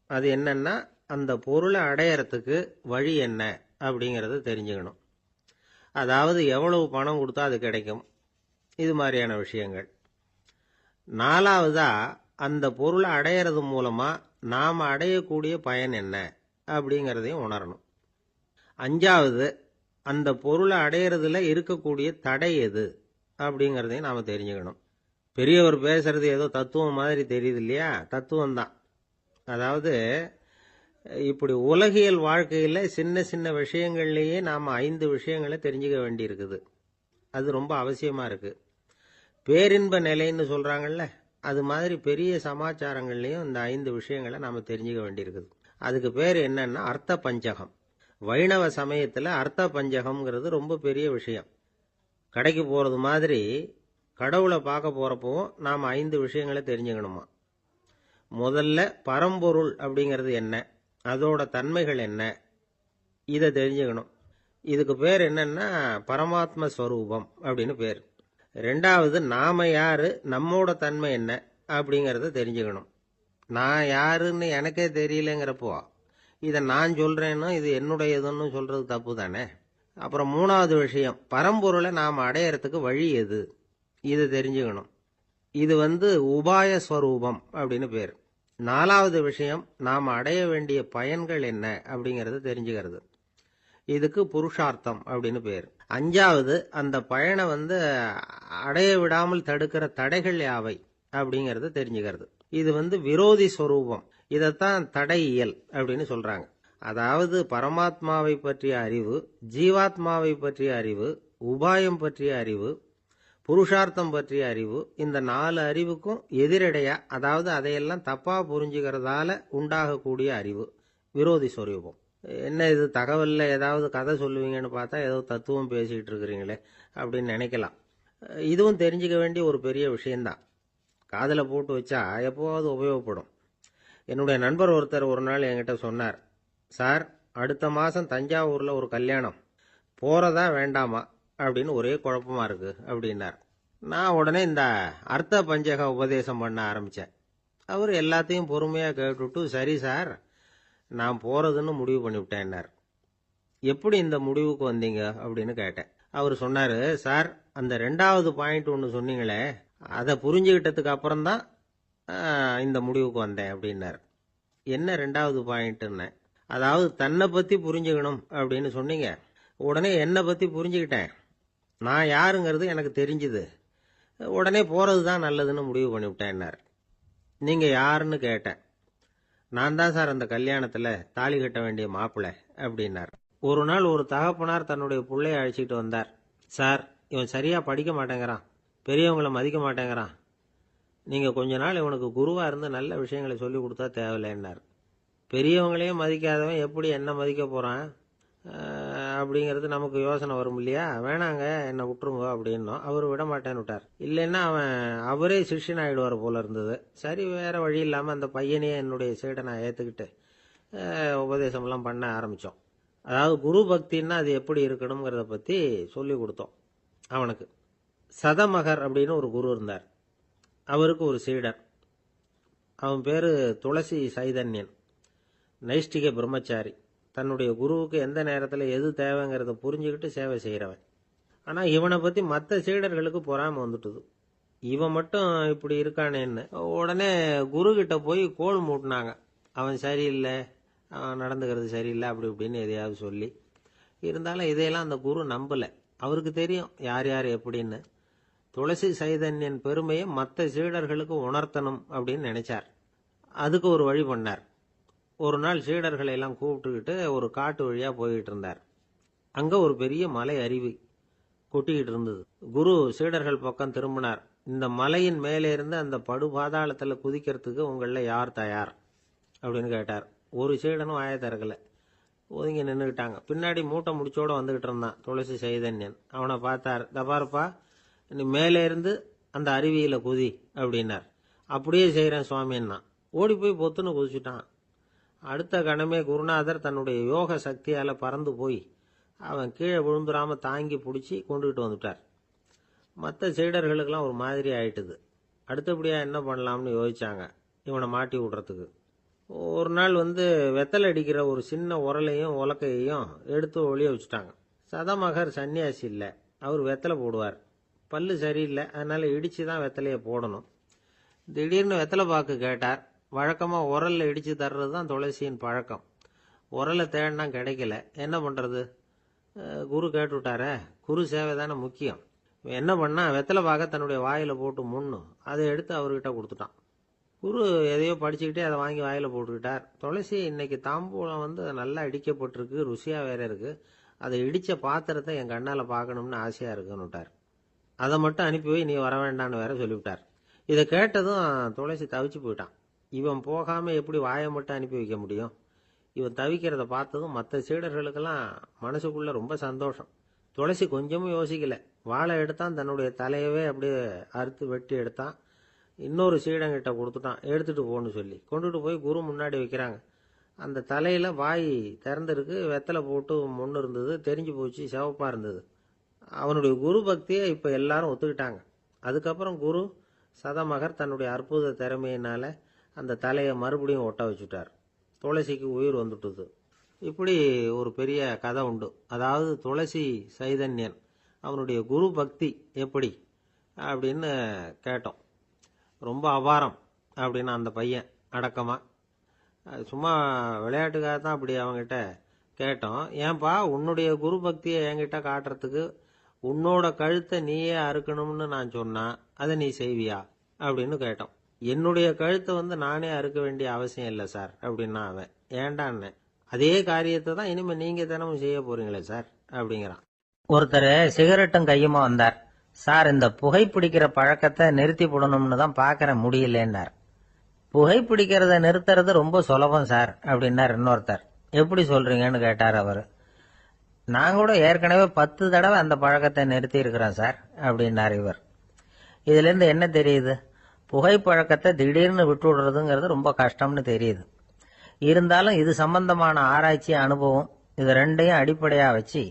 அது என்னன்னா, அந்த பொருளை அடையறதுக்கு வழி என்ன அப்படிங்கறத தெரிஞ்சுக்கணும். அதாவது எவ்வளவு பணம் கொடுத்தா அது கிடைக்கும், இது மாதிரியான விஷயங்கள். 4வதா அந்த பொருளை அடையறது மூலமா நாம அடையக்கூடிய பயன் என்ன அப்படிங்கறதையும் உணரணும். 5வது அந்த பொருளை அடையறதுல இருக்கக்கூடிய தடை எது அப்படிங்கறதையும் நாம தெரிஞ்சுக்கணும். பெரியவர் பேசுறது ஏதோ தத்துவம் மாதிரி தெரியுது இல்லையா? தத்துவம் தான். அதாவது இப்படி உலகியல் வாழ்க்கையில சின்ன சின்ன விஷயங்கள்லயே நாம 5 விஷயங்களை தெரிஞ்சுக்க வேண்டி இருக்குது. அது ரொம்ப அவசியமா இருக்கு. பேரின்ப நிலைன்னு சொல்றாங்கல்ல, அது மாதிரி பெரிய சமாச்சாரங்கள்லயும் இந்த 5 விஷயங்களை நாம தெரிஞ்சுக்க வேண்டியிருக்குது. அதுக்கு பேர் என்னன்னா அர்த்த பஞ்சகம். வைணவ சமயத்துல அர்த்த பஞ்சகம்ங்கிறது ரொம்ப பெரிய விஷயம். கடைக்கு போறது மாதிரி கடவுளை பார்க்க போறப்பவும் நாம 5 விஷயங்களை தெரிஞ்சுக்கணுமா. முதல்ல பரம்பொருள் அப்படிங்கிறது என்ன, அதோட தன்மைகள் என்ன, இதை தெரிஞ்சுக்கணும். இதுக்கு பேர் என்னன்னா பரமாத்ம ஸ்வரூபம் அப்படின்னு பேர். 2வது நாம யாரு, நம்மோட தன்மை என்ன அப்படிங்கறத தெரிஞ்சுக்கணும். நான் யாருன்னு எனக்கே தெரியலங்கிறப்போ இதை நான் சொல்றேன்னு இது என்னுடையதுன்னு சொல்றது தப்பு தானே. அப்புறம் 3வது விஷயம், பரம்பொருளை நாம அடையறதுக்கு வழி எது, இதை தெரிஞ்சுக்கணும். இது உபாய ஸ்வரூபம் அப்படின்னு பேர். 4வது விஷயம், நாம அடைய வேண்டிய பயன்கள் என்ன அப்படிங்கறது தெரிஞ்சுக்கிறது. இதுக்கு புருஷார்த்தம் அப்படின்னு பேர். 5வது அந்த பயனை அடைய விடாமல் தடுக்கிற தடைகள் யாவை அப்படிங்கறத தெரிஞ்சுக்கிறது. இது விரோதி ஸ்வரூபம். இதைத்தான் தடையியல் அப்படின்னு சொல்றாங்க. அதாவது பரமாத்மாவை பற்றிய அறிவு, ஜீவாத்மாவை பற்றிய அறிவு, உபாயம் பற்றிய அறிவு, புருஷார்த்தம் பற்றிய அறிவு, இந்த 4 அறிவுக்கும் எதிரடையா, அதாவது அதையெல்லாம் தப்பா புரிஞ்சுக்கிறதால உண்டாகக்கூடிய அறிவு விரோதி ஸ்வரூபம். என்ன இது தகவல்ல ஏதாவது கதை சொல்லுவீங்கன்னு பார்த்தா ஏதோ தத்துவம் பேசிக்கிட்டு இருக்கிறீங்களே அப்படின்னு நினைக்கலாம். இதுவும் தெரிஞ்சுக்க வேண்டிய ஒரு பெரிய விஷயம்தான். காதில் போட்டு வச்சா எப்போவாவது உபயோகப்படும். என்னுடைய நண்பர் ஒருத்தர் ஒரு நாள் என்கிட்ட சொன்னார், சார், அடுத்த மாதம் தஞ்சாவூரில் ஒரு கல்யாணம், போகிறதா வேண்டாமா அப்படின்னு ஒரே குழப்பமா இருக்கு அப்படின்னார். நான் உடனே இந்த அர்த்த பஞ்சக உபதேசம் பண்ண ஆரம்பித்தேன். அவர் எல்லாத்தையும் பொறுமையாக கேட்டுவிட்டு, சரி சார், நான் போகிறதுன்னு முடிவு பண்ணிவிட்டேன்னார். எப்படி இந்த முடிவுக்கு வந்தீங்க அப்படின்னு கேட்டேன். அவர் சொன்னார், சார், அந்த 2வது பாயிண்ட் ஒன்று சொன்னீங்களே, அதை புரிஞ்சுக்கிட்டதுக்கு அப்புறம்தான் இந்த முடிவுக்கு வந்தேன் அப்படின்னார். என்ன 2வது பாயிண்ட்டுன்னு? அதாவது தன்னை பற்றி புரிஞ்சுக்கணும் அப்படின்னு சொன்னீங்க. உடனே என்னை பற்றி புரிஞ்சுக்கிட்டேன். நான் யாருங்கிறது எனக்கு தெரிஞ்சுது. உடனே போகிறது தான் நல்லதுன்னு முடிவு பண்ணிவிட்டேன்னார். நீங்கள் யாருன்னு கேட்டேன். நான் தான் சார் அந்த கல்யாணத்தில் தாலி கட்ட வேண்டிய மாப்பிள்ளை அப்படின்னார். ஒரு நாள் ஒரு தகப்பனார் தன்னுடைய பிள்ளைய அழைச்சிட்டு வந்தார். சார், இவன் சரியாக படிக்க மாட்டேங்கிறான், பெரியவங்களை மதிக்க மாட்டேங்கிறான், நீங்கள் கொஞ்ச நாள் இவனுக்கு குருவாக இருந்து நல்ல விஷயங்களை சொல்லி கொடுத்தா தேவையில்லைன்னார். பெரியவங்களையும் மதிக்காதவன் எப்படி என்ன மதிக்க போகிறான் அப்படிங்கிறது நமக்கு யோசனை வரும் இல்லையா? வேணாங்க, என்னை விட்டுருங்க அப்படின்னோம். அவர் விட மாட்டேன்னு விட்டார். இல்லைன்னா அவரே சிஷ்யன் ஆகிடுவார் போல இருந்தது. சரி, வேற வழி இல்லாமல் அந்த பையனையே என்னுடைய சீடனை ஏற்றுக்கிட்டு உபதேசம்லாம் பண்ண ஆரம்பித்தோம். அதாவது குரு பக்தின்னா அது எப்படி இருக்கணுங்கிறத பற்றி சொல்லி கொடுத்தோம் அவனுக்கு. சதமகர் அப்படின்னு ஒரு குரு இருந்தார். அவருக்கு ஒரு சீடர். அவன் பேர் துளசி சைதன்யன், நைஷ்டிக பிரம்மச்சாரி. தன்னுடைய குருவுக்கு எந்த நேரத்தில் எது தேவைங்கிறத புரிஞ்சுக்கிட்டு சேவை செய்கிறவன். ஆனால் இவனை பற்றி மற்ற சீடர்களுக்கு பொறாமை வந்துட்டுது. இவன் மட்டும் இப்படி இருக்கானேன்னு உடனே குரு கிட்ட போய் கோல் மூட்டினாங்க. அவன் சரியில்லை, அவன் நடந்துக்கிறது சரியில்லை, அப்படி இப்படின்னு எதையாவது சொல்லி. இருந்தாலும் இதையெல்லாம் அந்த குரு நம்பலை. அவருக்கு தெரியும் யார் யார் எப்படின்னு. துளசி சைதன்யன் பெருமையை மற்ற சீடர்களுக்கு உணர்த்தணும் அப்படின்னு நினைச்சார். அதுக்கு ஒரு வழி பண்ணார். ஒரு நாள் சீடர்களை எல்லாம் கூப்பிட்டுக்கிட்டு ஒரு காட்டு வழியாக போய்கிட்டு இருந்தார். அங்கே ஒரு பெரிய மலை அருவி கொட்டிக்கிட்டு இருந்தது. குரு சீடர்கள் பக்கம் திரும்பினார். இந்த மலையின் மேலே இருந்து அந்த படுபாதாளத்தில் குதிக்கிறதுக்கு உங்களில் யார் தயார் அப்படின்னு கேட்டார். ஒரு சீடனும் வாயை திறக்கலை, ஒதுங்கி நின்றுக்கிட்டாங்க. பின்னாடி மூட்டை முடிச்சோடு வந்துக்கிட்டு இருந்தான் துளசி சைதன்யன். அவனை பார்த்தார். தபாரப்பா, நீ மேலே இருந்து அந்த அருவியில் குதி அப்படின்னார். அப்படியே செய்கிறேன் சுவாமின்னா ஓடி போய் பொத்துன்னு குதிச்சுட்டான். அடுத்த கணமே குருநாதர் தன்னுடைய யோக சக்தியால் பறந்து போய் அவன் கீழே விழுந்துடாம தாங்கி பிடிச்சி கொண்டுகிட்டு வந்துட்டார். மற்ற சீடர்களுக்கெல்லாம் ஒரு மாதிரி ஆயிட்டுது. அடுத்தபடியாக என்ன பண்ணலாம்னு யோசிச்சாங்க இவனை மாட்டி விடுறதுக்கு. ஒரு நாள் வெத்தலை அடிக்கிற ஒரு சின்ன உரலையும் உலக்கையையும் எடுத்து ஒளிய வச்சுட்டாங்க. சதமகர் சன்னியாசி இல்லை, அவர் வெத்தலை போடுவார். பல்லு சரியில்லை, அதனால இடிச்சு தான் வெத்தலையை போடணும். திடீர்னு வெத்தலை பாக்கு கேட்டார். வழக்கமாக உரலில் இடித்து தர்றது தான் துளசியின் பழக்கம். உரலை தேடினா கிடைக்கல, என்ன பண்ணுறது? குரு கேட்டுவிட்டாரே, குரு சேவை தானே முக்கியம். என்ன பண்ணா, வெத்தலை பாக்க தன்னுடைய வாயில் போட்டு முன்னும் அதை எடுத்து அவர்கிட்ட கொடுத்துட்டான். குரு எதையோ படிச்சுக்கிட்டே அதை வாங்கி வாயில் போட்டுக்கிட்டார். துளசி, இன்னைக்கு தாம்பூலம் நல்லா இடிக்கப்பட்டிருக்கு, ருசியாக வேற இருக்கு, அதை இடித்த பாத்திரத்தை என் கண்ணால் பார்க்கணும்னு ஆசையாக இருக்குன்னு விட்டார். அதை மட்டும் அனுப்பி போய் நீ வர வேண்டான்னு வேற சொல்லிவிட்டார். இதை கேட்டதும் துளசி தவிச்சு போயிட்டான். இவன் போகாமல் எப்படி வாயை மட்டும் அனுப்பி வைக்க முடியும்? இவன் தவிக்கிறத பார்த்ததும் மற்ற சீடர்களுக்கெல்லாம் மனசுக்குள்ள ரொம்ப சந்தோஷம். துளசி கொஞ்சமும் யோசிக்கல. வாழை எடுத்தான், தன்னுடைய தலையவே அப்படியே அறுத்து வெட்டி எடுத்தான். இன்னொரு சீடங்கிட்ட கொடுத்துட்டான், எடுத்துட்டு போன்னு சொல்லி. கொண்டுட்டு போய் குரு முன்னாடி வைக்கிறாங்க. அந்த தலையில் வாய் திறந்திருக்கு, வெத்தலை போட்டு முன்னு இருந்தது, தெரிஞ்சு போச்சு, சிவப்பா இருந்தது. அவனுடைய குரு பக்தியை இப்போ எல்லாரும் ஒத்துக்கிட்டாங்க. அதுக்கப்புறம் குரு சதமகர் தன்னுடைய அற்புத திறமையினால அந்த தலையை மறுபடியும் ஒட்ட வச்சுட்டார். துளசிக்கு உயிர் வந்துட்டுது. இப்படி ஒரு பெரிய கதை உண்டு. அதாவது துளசி சைதன்யன் அவனுடைய குரு பக்தி எப்படி அப்படின்னு கேட்டோம். ரொம்ப அபாரம் அப்படின்னு அந்த பையன் அடக்கமா, சும்மா விளையாட்டுக்காக தான் அப்படி அவங்ககிட்ட கேட்டோம். ஏன்பா, உன்னுடைய குரு பக்தியை என்கிட்ட காட்டுறதுக்கு உன்னோட கழுத்தை நீயே அறுக்கணும்னு நான் சொன்னா அதை நீ செய்வியா அப்படின்னு கேட்டோம். என்னுடைய கழுத்தை நானே அறுக்க வேண்டிய அவசியம் இல்லை சார் அப்படின்னா அவன். ஏண்டான்னு. அதே காரியத்தை தான் இனிமே நீங்க தினமும் செய்ய போறீங்களே சார் அப்படிங்கிறான். ஒருத்தர் சிகரெட்டும் கையுமா வந்தார். சார், இந்த புகைப்பிடிக்கிற பழக்கத்தை நிறுத்தி போடணும்னு தான் பாக்கிறேன், முடியலன்னார். புகைப்பிடிக்கிறத நிறுத்துறது ரொம்ப சுலபம் சார் அப்படின்னார் இன்னொருத்தர். எப்படி சொல்றீங்கன்னு கேட்டார் அவரு. நான் கூட ஏற்கனவே 10 தடவை அந்த பழக்கத்தை நிறுத்தி இருக்கிறேன் சார் அப்படின்னார் இவர். இதுல இருந்து என்ன தெரியுது? புகைப்பழக்கத்தை திடீர்னு விட்டு விடுறதுங்கிறது ரொம்ப கஷ்டம்னு தெரியுது. இருந்தாலும் இது சம்பந்தமான ஆராய்ச்சி, அனுபவம், இது ரெண்டையும் அடிப்படையா வச்சு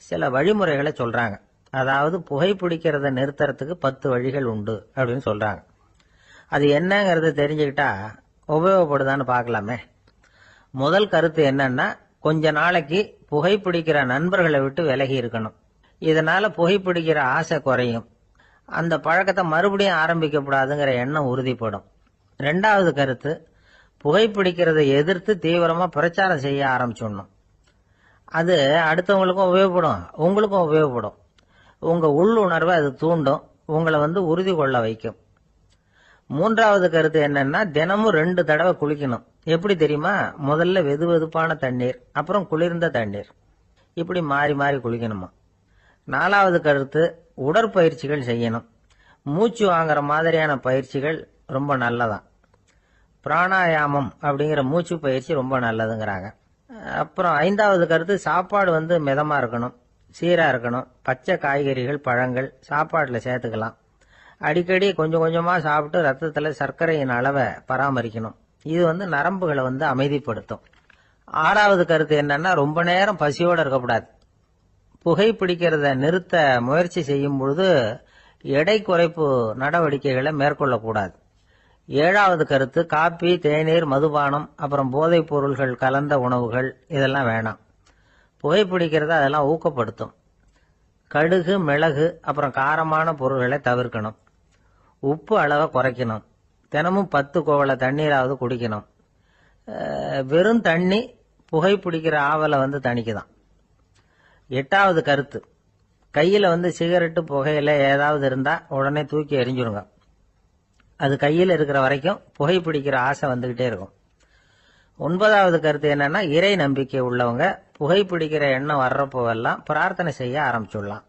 சில வழிமுறைகளை சொல்றாங்க. அதாவது புகைப்பிடிக்கிறத நிறுத்துறதுக்கு 10 வழிகள் உண்டு அப்படின்னு சொல்றாங்க. அது என்னங்கிறத தெரிஞ்சுக்கிட்டா உபயோகப்படுதான்னு பார்க்கலாமே. முதல் கருத்து என்னன்னா, கொஞ்ச நாளைக்கு புகைப்பிடிக்கிற நண்பர்களை விட்டு விலகி இருக்கணும். இதனால புகைப்பிடிக்கிற ஆசை குறையும். அந்த பழக்கத்தை மறுபடியும் ஆரம்பிக்கப்படாதுங்கிற எண்ணம் உறுதிப்படும். 2வது கருத்து, புகைப்பிடிக்கிறதை எதிர்த்து தீவிரமா பிரச்சாரம் செய்ய ஆரம்பிச்சிடணும். அது அடுத்தவங்களுக்கும் உபயோகப்படும், உங்களுக்கும் உபயோகப்படும். உங்க உள்ளுணர்வை அது தூண்டும், உங்களை உறுதி கொள்ள வைக்கும். 3வது கருத்து என்னன்னா, தினமும் 2 தடவை குளிக்கணும். எப்படி தெரியுமா? முதல்ல வெதுவெதுப்பான தண்ணீர், அப்புறம் குளிர்ந்த தண்ணீர், இப்படி மாறி மாறி குளிக்கணுமா. 4வது கருத்து, உடற்பயிற்சிகள் செய்யணும். மூச்சு வாங்குற மாதிரியான பயிற்சிகள் ரொம்ப நல்லதான். பிராணாயாமம் அப்படிங்கிற மூச்சு பயிற்சி ரொம்ப நல்லதுங்கிறாங்க. அப்புறம் 5வது கருத்து, சாப்பாடு மிதமா இருக்கணும், சீரா இருக்கணும். பச்சை காய்கறிகள், பழங்கள் சாப்பாட்டுல சேர்த்துக்கலாம். அடிக்கடி கொஞ்சம் கொஞ்சமா சாப்பிட்டு ரத்தத்துல சர்க்கரையின் அளவை பராமரிக்கணும். இது நரம்புகளை அமைதிப்படுத்தும். 6வது கருத்து என்னன்னா, ரொம்ப நேரம் பசியோட இருக்கக்கூடாது. புகைப்பிடிக்கிறத நிறுத்த முயற்சி செய்யும் பொழுது எடை குறைப்பு நடவடிக்கைகளை மேற்கொள்ளக்கூடாது. 7வது கருத்து, காப்பி, தேநீர், மதுபானம், அப்புறம் போதைப் பொருள்கள் கலந்த உணவுகள் இதெல்லாம் வேணாம். புகைப்பிடிக்கிறத அதெல்லாம் ஊக்கப்படுத்தும். கடுகு, மிளகு, அப்புறம் காரமான பொருள்களை தவிர்க்கணும். உப்பு அளவை குறைக்கணும். தினமும் 10 குவளை தண்ணீராவது குடிக்கணும். வெறும் தண்ணி புகைப்பிடிக்கிற ஆவலை தணிக்குதான். 8வது கருத்து, கையில சிகரெட்டு, புகையில ஏதாவது இருந்தா உடனே தூக்கி எறிஞ்சிருங்க. அது கையில் இருக்கிற வரைக்கும் புகைப்பிடிக்கிற ஆசை வந்துகிட்டே இருக்கும். 9வது கருத்து என்னன்னா, இறை நம்பிக்கை உள்ளவங்க புகைப்பிடிக்கிற எண்ணம் வர்றப்போவெல்லாம் பிரார்த்தனை செய்ய ஆரம்பிச்சுடலாம்.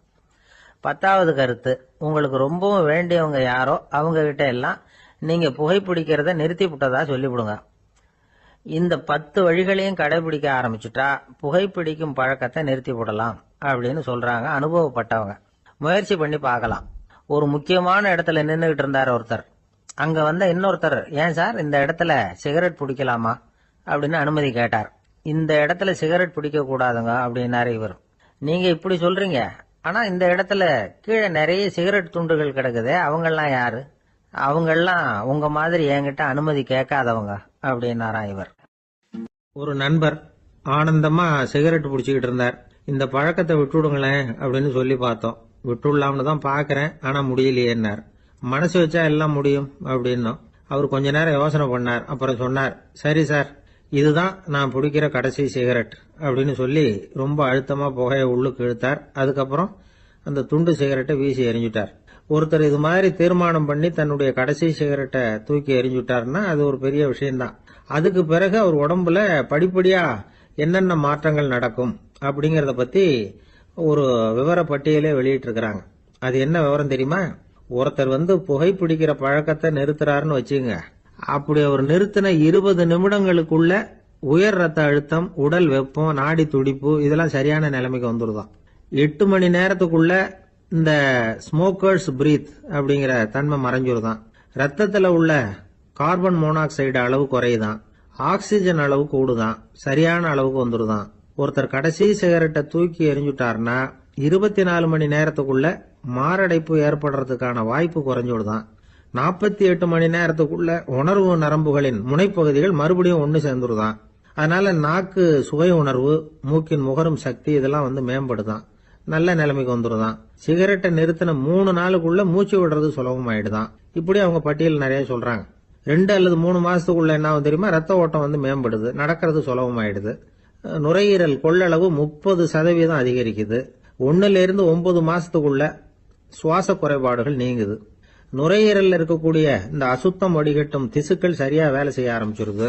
10வது கருத்து, உங்களுக்கு ரொம்பவும் வேண்டியவங்க யாரோ அவங்க கிட்ட எல்லாம் நீங்க புகைப்பிடிக்கிறத நிறுத்தி விட்டதா சொல்லிவிடுங்க. இந்த 10 வழிகளையும் கடைபிடிக்க ஆரம்பிச்சுட்டா புகைப்பிடிக்கும் பழக்கத்தை நிறுத்தி விடலாம் அப்படின்னு சொல்றாங்க அனுபவப்பட்டவங்க. முயற்சி பண்ணி பார்க்கலாம். ஒரு முக்கியமான இடத்துல நின்றுகிட்டு இருந்தார் ஒருத்தர். அங்க இன்னொருத்தர், ஏன் சார் இந்த இடத்துல சிகரெட் பிடிக்கலாமா அப்படின்னு அனுமதி கேட்டார். இந்த இடத்துல சிகரெட் பிடிக்க கூடாதுங்க அப்படின்னாரு இவர். நீங்க இப்படி சொல்றீங்க, ஆனா இந்த இடத்துல கீழே நிறைய சிகரெட் துண்டுகள் கிடக்குதே, அவங்கெல்லாம் யாரு? அவங்கெல்லாம் உங்க மாதிரி என்கிட்ட அனுமதி கேட்காதவங்க அப்படின்னாராம் இவர். ஒரு நண்பர் ஆனந்தமா சிகரெட் பிடிச்சிக்கிட்டு இருந்தார். இந்த பழக்கத்தை விட்டுடுங்களேன் அப்படின்னு சொல்லி பார்த்தோம். விட்டுடலாம்னு தான் பாக்குறேன், ஆனா முடியலையேன்னார். மனசு வச்சா எல்லாம் முடியும் அப்படின்னும். அவர் கொஞ்ச நேரம் யோசனை பண்ணார். அப்புறம் சொன்னார், சரி சார், இதுதான் நான் பிடிக்கிற கடைசி சிகரெட் அப்படின்னு சொல்லி ரொம்ப அழுத்தமா புகையை உள்ளுக்கு இழுத்தார். அதுக்கப்புறம் அந்த துண்டு சிகரெட்டை வீசி எறிஞ்சுட்டார். ஒருத்தர் இது மாதிரி தீர்மானம் பண்ணி தன்னுடைய கடைசி சிகரெட்டை தூக்கி எறிஞ்சுட்டாருன்னா அது ஒரு பெரிய விஷயம்தான். அதுக்கு பிறகு அவர் உடம்புல படிப்படியா என்னென்ன மாற்றங்கள் நடக்கும் அப்படிங்கறத பத்தி ஒரு விவர பட்டியலே வெளியிட்டு இருக்கிறாங்க. அது என்ன விவரம் தெரியுமா? ஒருத்தர் புகைப்பிடிக்கிற பழக்கத்தை நிறுத்துறாருன்னு வச்சுங்க. அப்படி அவர் நிறுத்தின 20 நிமிடங்களுக்குள்ள உயர் ரத்த அழுத்தம், உடல் வெப்பம், நாடி துடிப்பு இதெல்லாம் சரியான நிலைமைக்கு வந்துருதான். 8 மணி நேரத்துக்குள்ள இந்த ஸ்மோக்கர்ஸ் பிரீத் அப்படிங்கிற தன்மை மறைஞ்சிருதான். ரத்தத்துல உள்ள கார்பன் மோனாக்சைடு அளவு குறையுதான். ஆக்சிஜன் அளவு கூடுதான். சரியான அளவுக்கு வந்துருதான். ஒருத்தர் கடைசி சிகரெட்டை தூக்கி எறிஞ்சுட்டாருன்னா 24 மணி நேரத்துக்குள்ள மாரடைப்பு ஏற்படுறதுக்கான வாய்ப்பு குறைஞ்சுடுதான். 48 மணி நேரத்துக்குள்ள உணர்வு நரம்புகளின் முனைப்பகுதிகள் மறுபடியும் ஒன்னு சேர்ந்துருதான். அதனால நாக்கு சுவை உணர்வு, மூக்கின் முகரும் சக்தி இதெல்லாம் மேம்படுதான். நல்ல நிலைமைக்கு வந்துருதான். சிகரெட்டை நிறுத்தின 3 நாளுக்குள்ள மூச்சு விடுறது சுலபமாயிடுதான். இப்படி அவங்க பட்டியல் நிறைய சொல்றாங்க. 2 அல்லது 3 மாசத்துக்குள்ள என்ன ஆகும் தெரியுமா? ரத்த ஓட்டம் மேம்படுது, நடக்கிறது சுலபமாயிடுது. நுரையீரல் கொள்ளளவு 30% அதிகரிக்குது. 1 to 9 மாசத்துக்குள்ள சுவாச குறைபாடுகள் நீங்குது. நுரையீரல்ல இருக்கக்கூடிய இந்த அசுத்தம் வடிகட்டும் திசுக்கள் சரியா வேலை செய்ய ஆரம்பிச்சிருது.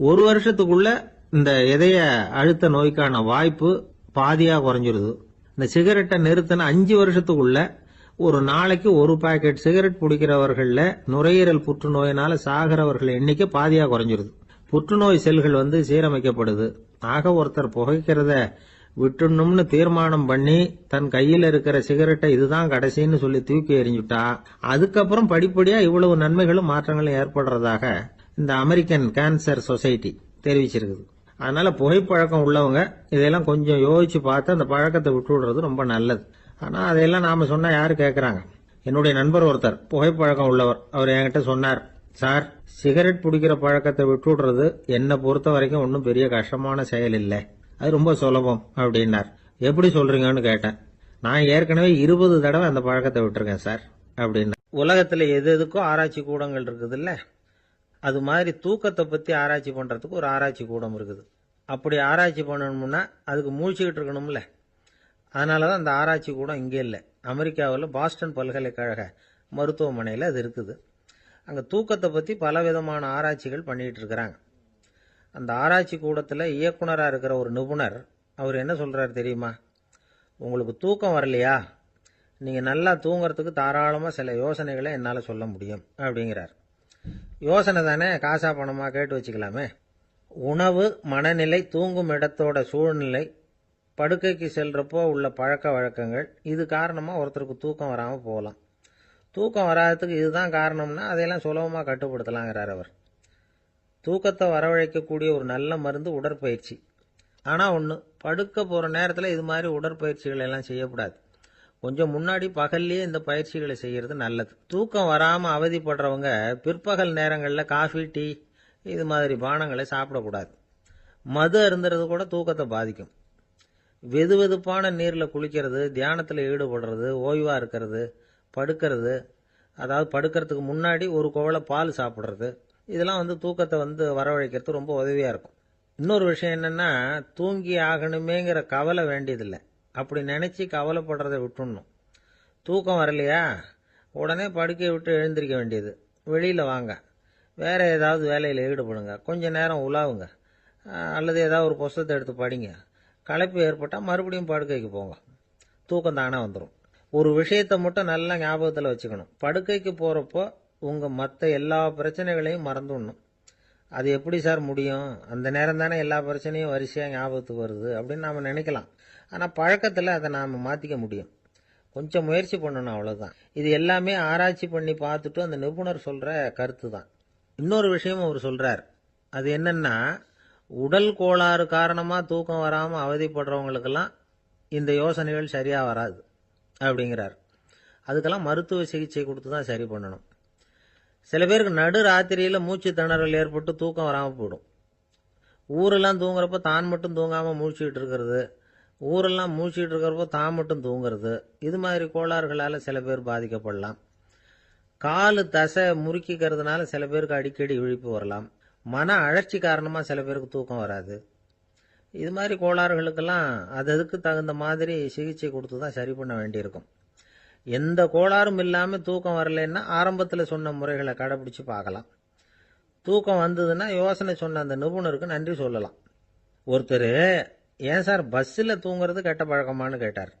ஒரு வருஷத்துக்குள்ள இந்த இதய அழுத்த நோய்க்கான வாய்ப்பு பாதியா குறைஞ்சிருது. இந்த சிகரெட்டை நிறுத்தின 5 வருஷத்துக்குள்ள ஒரு நாளைக்கு ஒரு பாக்கெட் சிகரெட் பிடிக்கிறவர்கள்ல நுரையீரல் புற்றுநோயினால சாகிறவர்கள் எண்ணிக்கை பாதியா குறைஞ்சிருது. புற்றுநோய் செல்கள் சீரமைக்கப்படுது. ஆக ஒருத்தர் புகைக்கிறத விட்டுணும்னு தீர்மானம் பண்ணி தன் கையில இருக்கிற சிகரெட்டை இதுதான் கடைசின்னு சொல்லி தூக்கி எறிஞ்சுட்டா அதுக்கப்புறம் படிப்படியா இவ்வளவு நன்மைகளும் மாற்றங்களும் ஏற்படுறதாக இந்த அமெரிக்கன் கேன்சர் சொசைட்டி தெரிவிச்சிருக்குது. அதனால புகைப்பழக்கம் உள்ளவங்க இதெல்லாம் கொஞ்சம் யோசிச்சு பார்த்து அந்த பழக்கத்தை விட்டு விடுறது ரொம்ப நல்லது. ஆனா அதையெல்லாம் நாம சொன்னா யாரு கேட்கறாங்க? என்னுடைய நண்பர் ஒருத்தர் புகைப்பழக்கம் உள்ளவர், அவர் என்கிட்ட சொன்னார், சார், சிகரெட் பிடிக்கிற பழக்கத்தை விட்டு விடுறது என்னை பொறுத்த வரைக்கும் ஒன்றும் பெரிய கஷ்டமான செயல் இல்லை, அது ரொம்ப சுலபம் அப்படின்னார். எப்படி சொல்றீங்கன்னு கேட்டேன். நான் ஏற்கனவே 20 தடவை அந்த பழக்கத்தை விட்டுருக்கேன் சார் அப்படின்னா. உலகத்துல எது எதுக்கும் ஆராய்ச்சி கூடங்கள் இருக்குது இல்ல, அது மாதிரி தூக்கத்தை பத்தி ஆராய்ச்சி பண்றதுக்கு ஒரு ஆராய்ச்சி கூடம் இருக்குது. அப்படி ஆராய்ச்சி பண்ணணும்னா அதுக்கு மூழ்கிக்கிட்டு இருக்கணும்ல. அதனாலதான் அந்த ஆராய்ச்சி கூடம் இங்கே இல்லை. அமெரிக்காவில் பாஸ்டன் பல்கலைக்கழக மருத்துவமனையில் அது இருக்குது. அங்கே தூக்கத்தை பற்றி பலவிதமான ஆராய்ச்சிகள் பண்ணிட்டு இருக்கிறாங்க. அந்த ஆராய்ச்சி கூடத்தில் இயக்குனராக இருக்கிற ஒரு நிபுணர், அவர் என்ன சொல்றாரு தெரியுமா? உங்களுக்கு தூக்கம் வரலையா, நீங்கள் நல்லா தூங்குறதுக்கு தாராளமாக சில யோசனைகளை என்னால் சொல்ல முடியும் அப்படிங்கிறார். யோசனை தானே, காசா பணமாக கேட்டு வச்சுக்கலாமே. உணவு, மனநிலை, தூங்கும் இடத்தோட சூழ்நிலை, படுக்கைக்கு செல்றப்போ உள்ள பழக்க வழக்கங்கள், இது காரணமாக ஒருத்தருக்கு தூக்கம் வராமல் போகலாம். தூக்கம் வராததுக்கு இதுதான் காரணம்னா அதையெல்லாம் சுலபமாக கட்டுப்படுத்தலாங்கிறார் அவர். தூக்கத்தை வரவழைக்கக்கூடிய ஒரு நல்ல மருந்து உடற்பயிற்சி. ஆனால் ஒன்று, படுக்க போகிற நேரத்தில் இது மாதிரி உடற்பயிற்சிகள் எல்லாம் செய்யக்கூடாது. கொஞ்சம் முன்னாடி பகல்லையே இந்த பயிற்சிகளை செய்கிறது நல்லது. தூக்கம் வராமல் அவதிப்படுறவங்க பிற்பகல் நேரங்களில் காஃபி, டீ இது மாதிரி பானங்களை சாப்பிடக்கூடாது. மது அருந்துறது கூட தூக்கத்தை பாதிக்கும். வெதுவெதுப்பான நீரில் குளிக்கிறது, தியானத்தில் ஈடுபடுறது, ஓய்வாக இருக்கிறது, படுக்கிறது, அதாவது படுக்கிறதுக்கு முன்னாடி ஒரு குவளை பால் சாப்பிட்றது, இதெல்லாம் தூக்கத்தை வரவழைக்கிறது ரொம்ப உதவியாக இருக்கும். இன்னொரு விஷயம் என்னென்னா, தூங்கி ஆகணுமேங்கிற கவலை வேண்டியதில்லை. அப்படி நினச்சி கவலைப்படுறதை விட்டுடணும். தூக்கம் வரலையா, உடனே படுக்கையை விட்டு எழுந்திருக்க வேண்டியது. வெளியில் வாங்க, வேறு ஏதாவது வேலையில் ஈடுபடுங்க, கொஞ்சம் நேரம் உலாவுங்க, அல்லது ஏதாவது ஒரு புஸ்தகத்தை எடுத்து படிங்க. களைப்பு ஏற்பட்டால் மறுபடியும் படுக்கைக்கு போங்க. தூக்கம் தானே வந்துடும். ஒரு விஷயத்தை மட்டும் நல்லா ஞாபகத்தில் வச்சுக்கணும். படுக்கைக்கு போகிறப்போ உங்கள் மற்ற எல்லா பிரச்சனைகளையும் மறந்துடணும். அது எப்படி சார் முடியும்? அந்த நேரம் தானே எல்லா பிரச்சனையும் வரிசையாக ஞாபகத்துக்கு வருது அப்படின்னு நாம் நினைக்கலாம். ஆனால் பழக்கத்தில் அதை நாம் மாற்றிக்க முடியும். கொஞ்சம் முயற்சி பண்ணணும், அவ்வளோதான். இது எல்லாமே ஆராய்ச்சி பண்ணி பார்த்துட்டு அந்த நிபுணர் சொல்கிற கருத்து தான். இன்னொரு விஷயமும் அவர் சொல்கிறார். அது என்னன்னா, உடல் கோளாறு காரணமாக தூக்கம் வராமல் அவதிப்படுறவங்களுக்கெல்லாம் இந்த யோசனைகள் சரியாக வராது அப்படிங்கிறார். அதுக்கெல்லாம் மருத்துவ சிகிச்சை கொடுத்து தான் சரி பண்ணணும். சில பேருக்கு நடு ராத்திரியில் மூச்சு திணறல் ஏற்பட்டு தூக்கம் வராமல் போயிடும். ஊரெல்லாம் தூங்குறப்ப தான் மட்டும் தூங்காமல் மூழ்கிட்டு இருக்கிறது, ஊரெல்லாம் மூழ்கிட்டு இருக்கிறப்போ தான் மட்டும் தூங்குறது, இது மாதிரி கோளாறுகளால் சில பேர் பாதிக்கப்படலாம். காலு தசை முறுக்கிக்கிறதுனால சில பேருக்கு அடிக்கடி விழிப்பு வரலாம். மன அழற்சி காரணமாக சில பேருக்கு தூக்கம் வராது. இது மாதிரி கோளாறுகளுக்கெல்லாம் அதுக்கு தகுந்த மாதிரி சிகிச்சை கொடுத்து தான் சரி பண்ண வேண்டியிருக்கும். எந்த கோளாறும் இல்லாமல் தூக்கம் வரலைன்னா ஆரம்பத்தில் சொன்ன முறைகளை கடைப்பிடிச்சு பார்க்கலாம். தூக்கம் வந்ததுன்னா யோசனை சொன்ன அந்த நிபுணருக்கு நன்றி சொல்லலாம். ஒருத்தர், ஏன் சார் பஸ்ஸில் தூங்குறது கெட்ட பழக்கமானு கேட்டார்.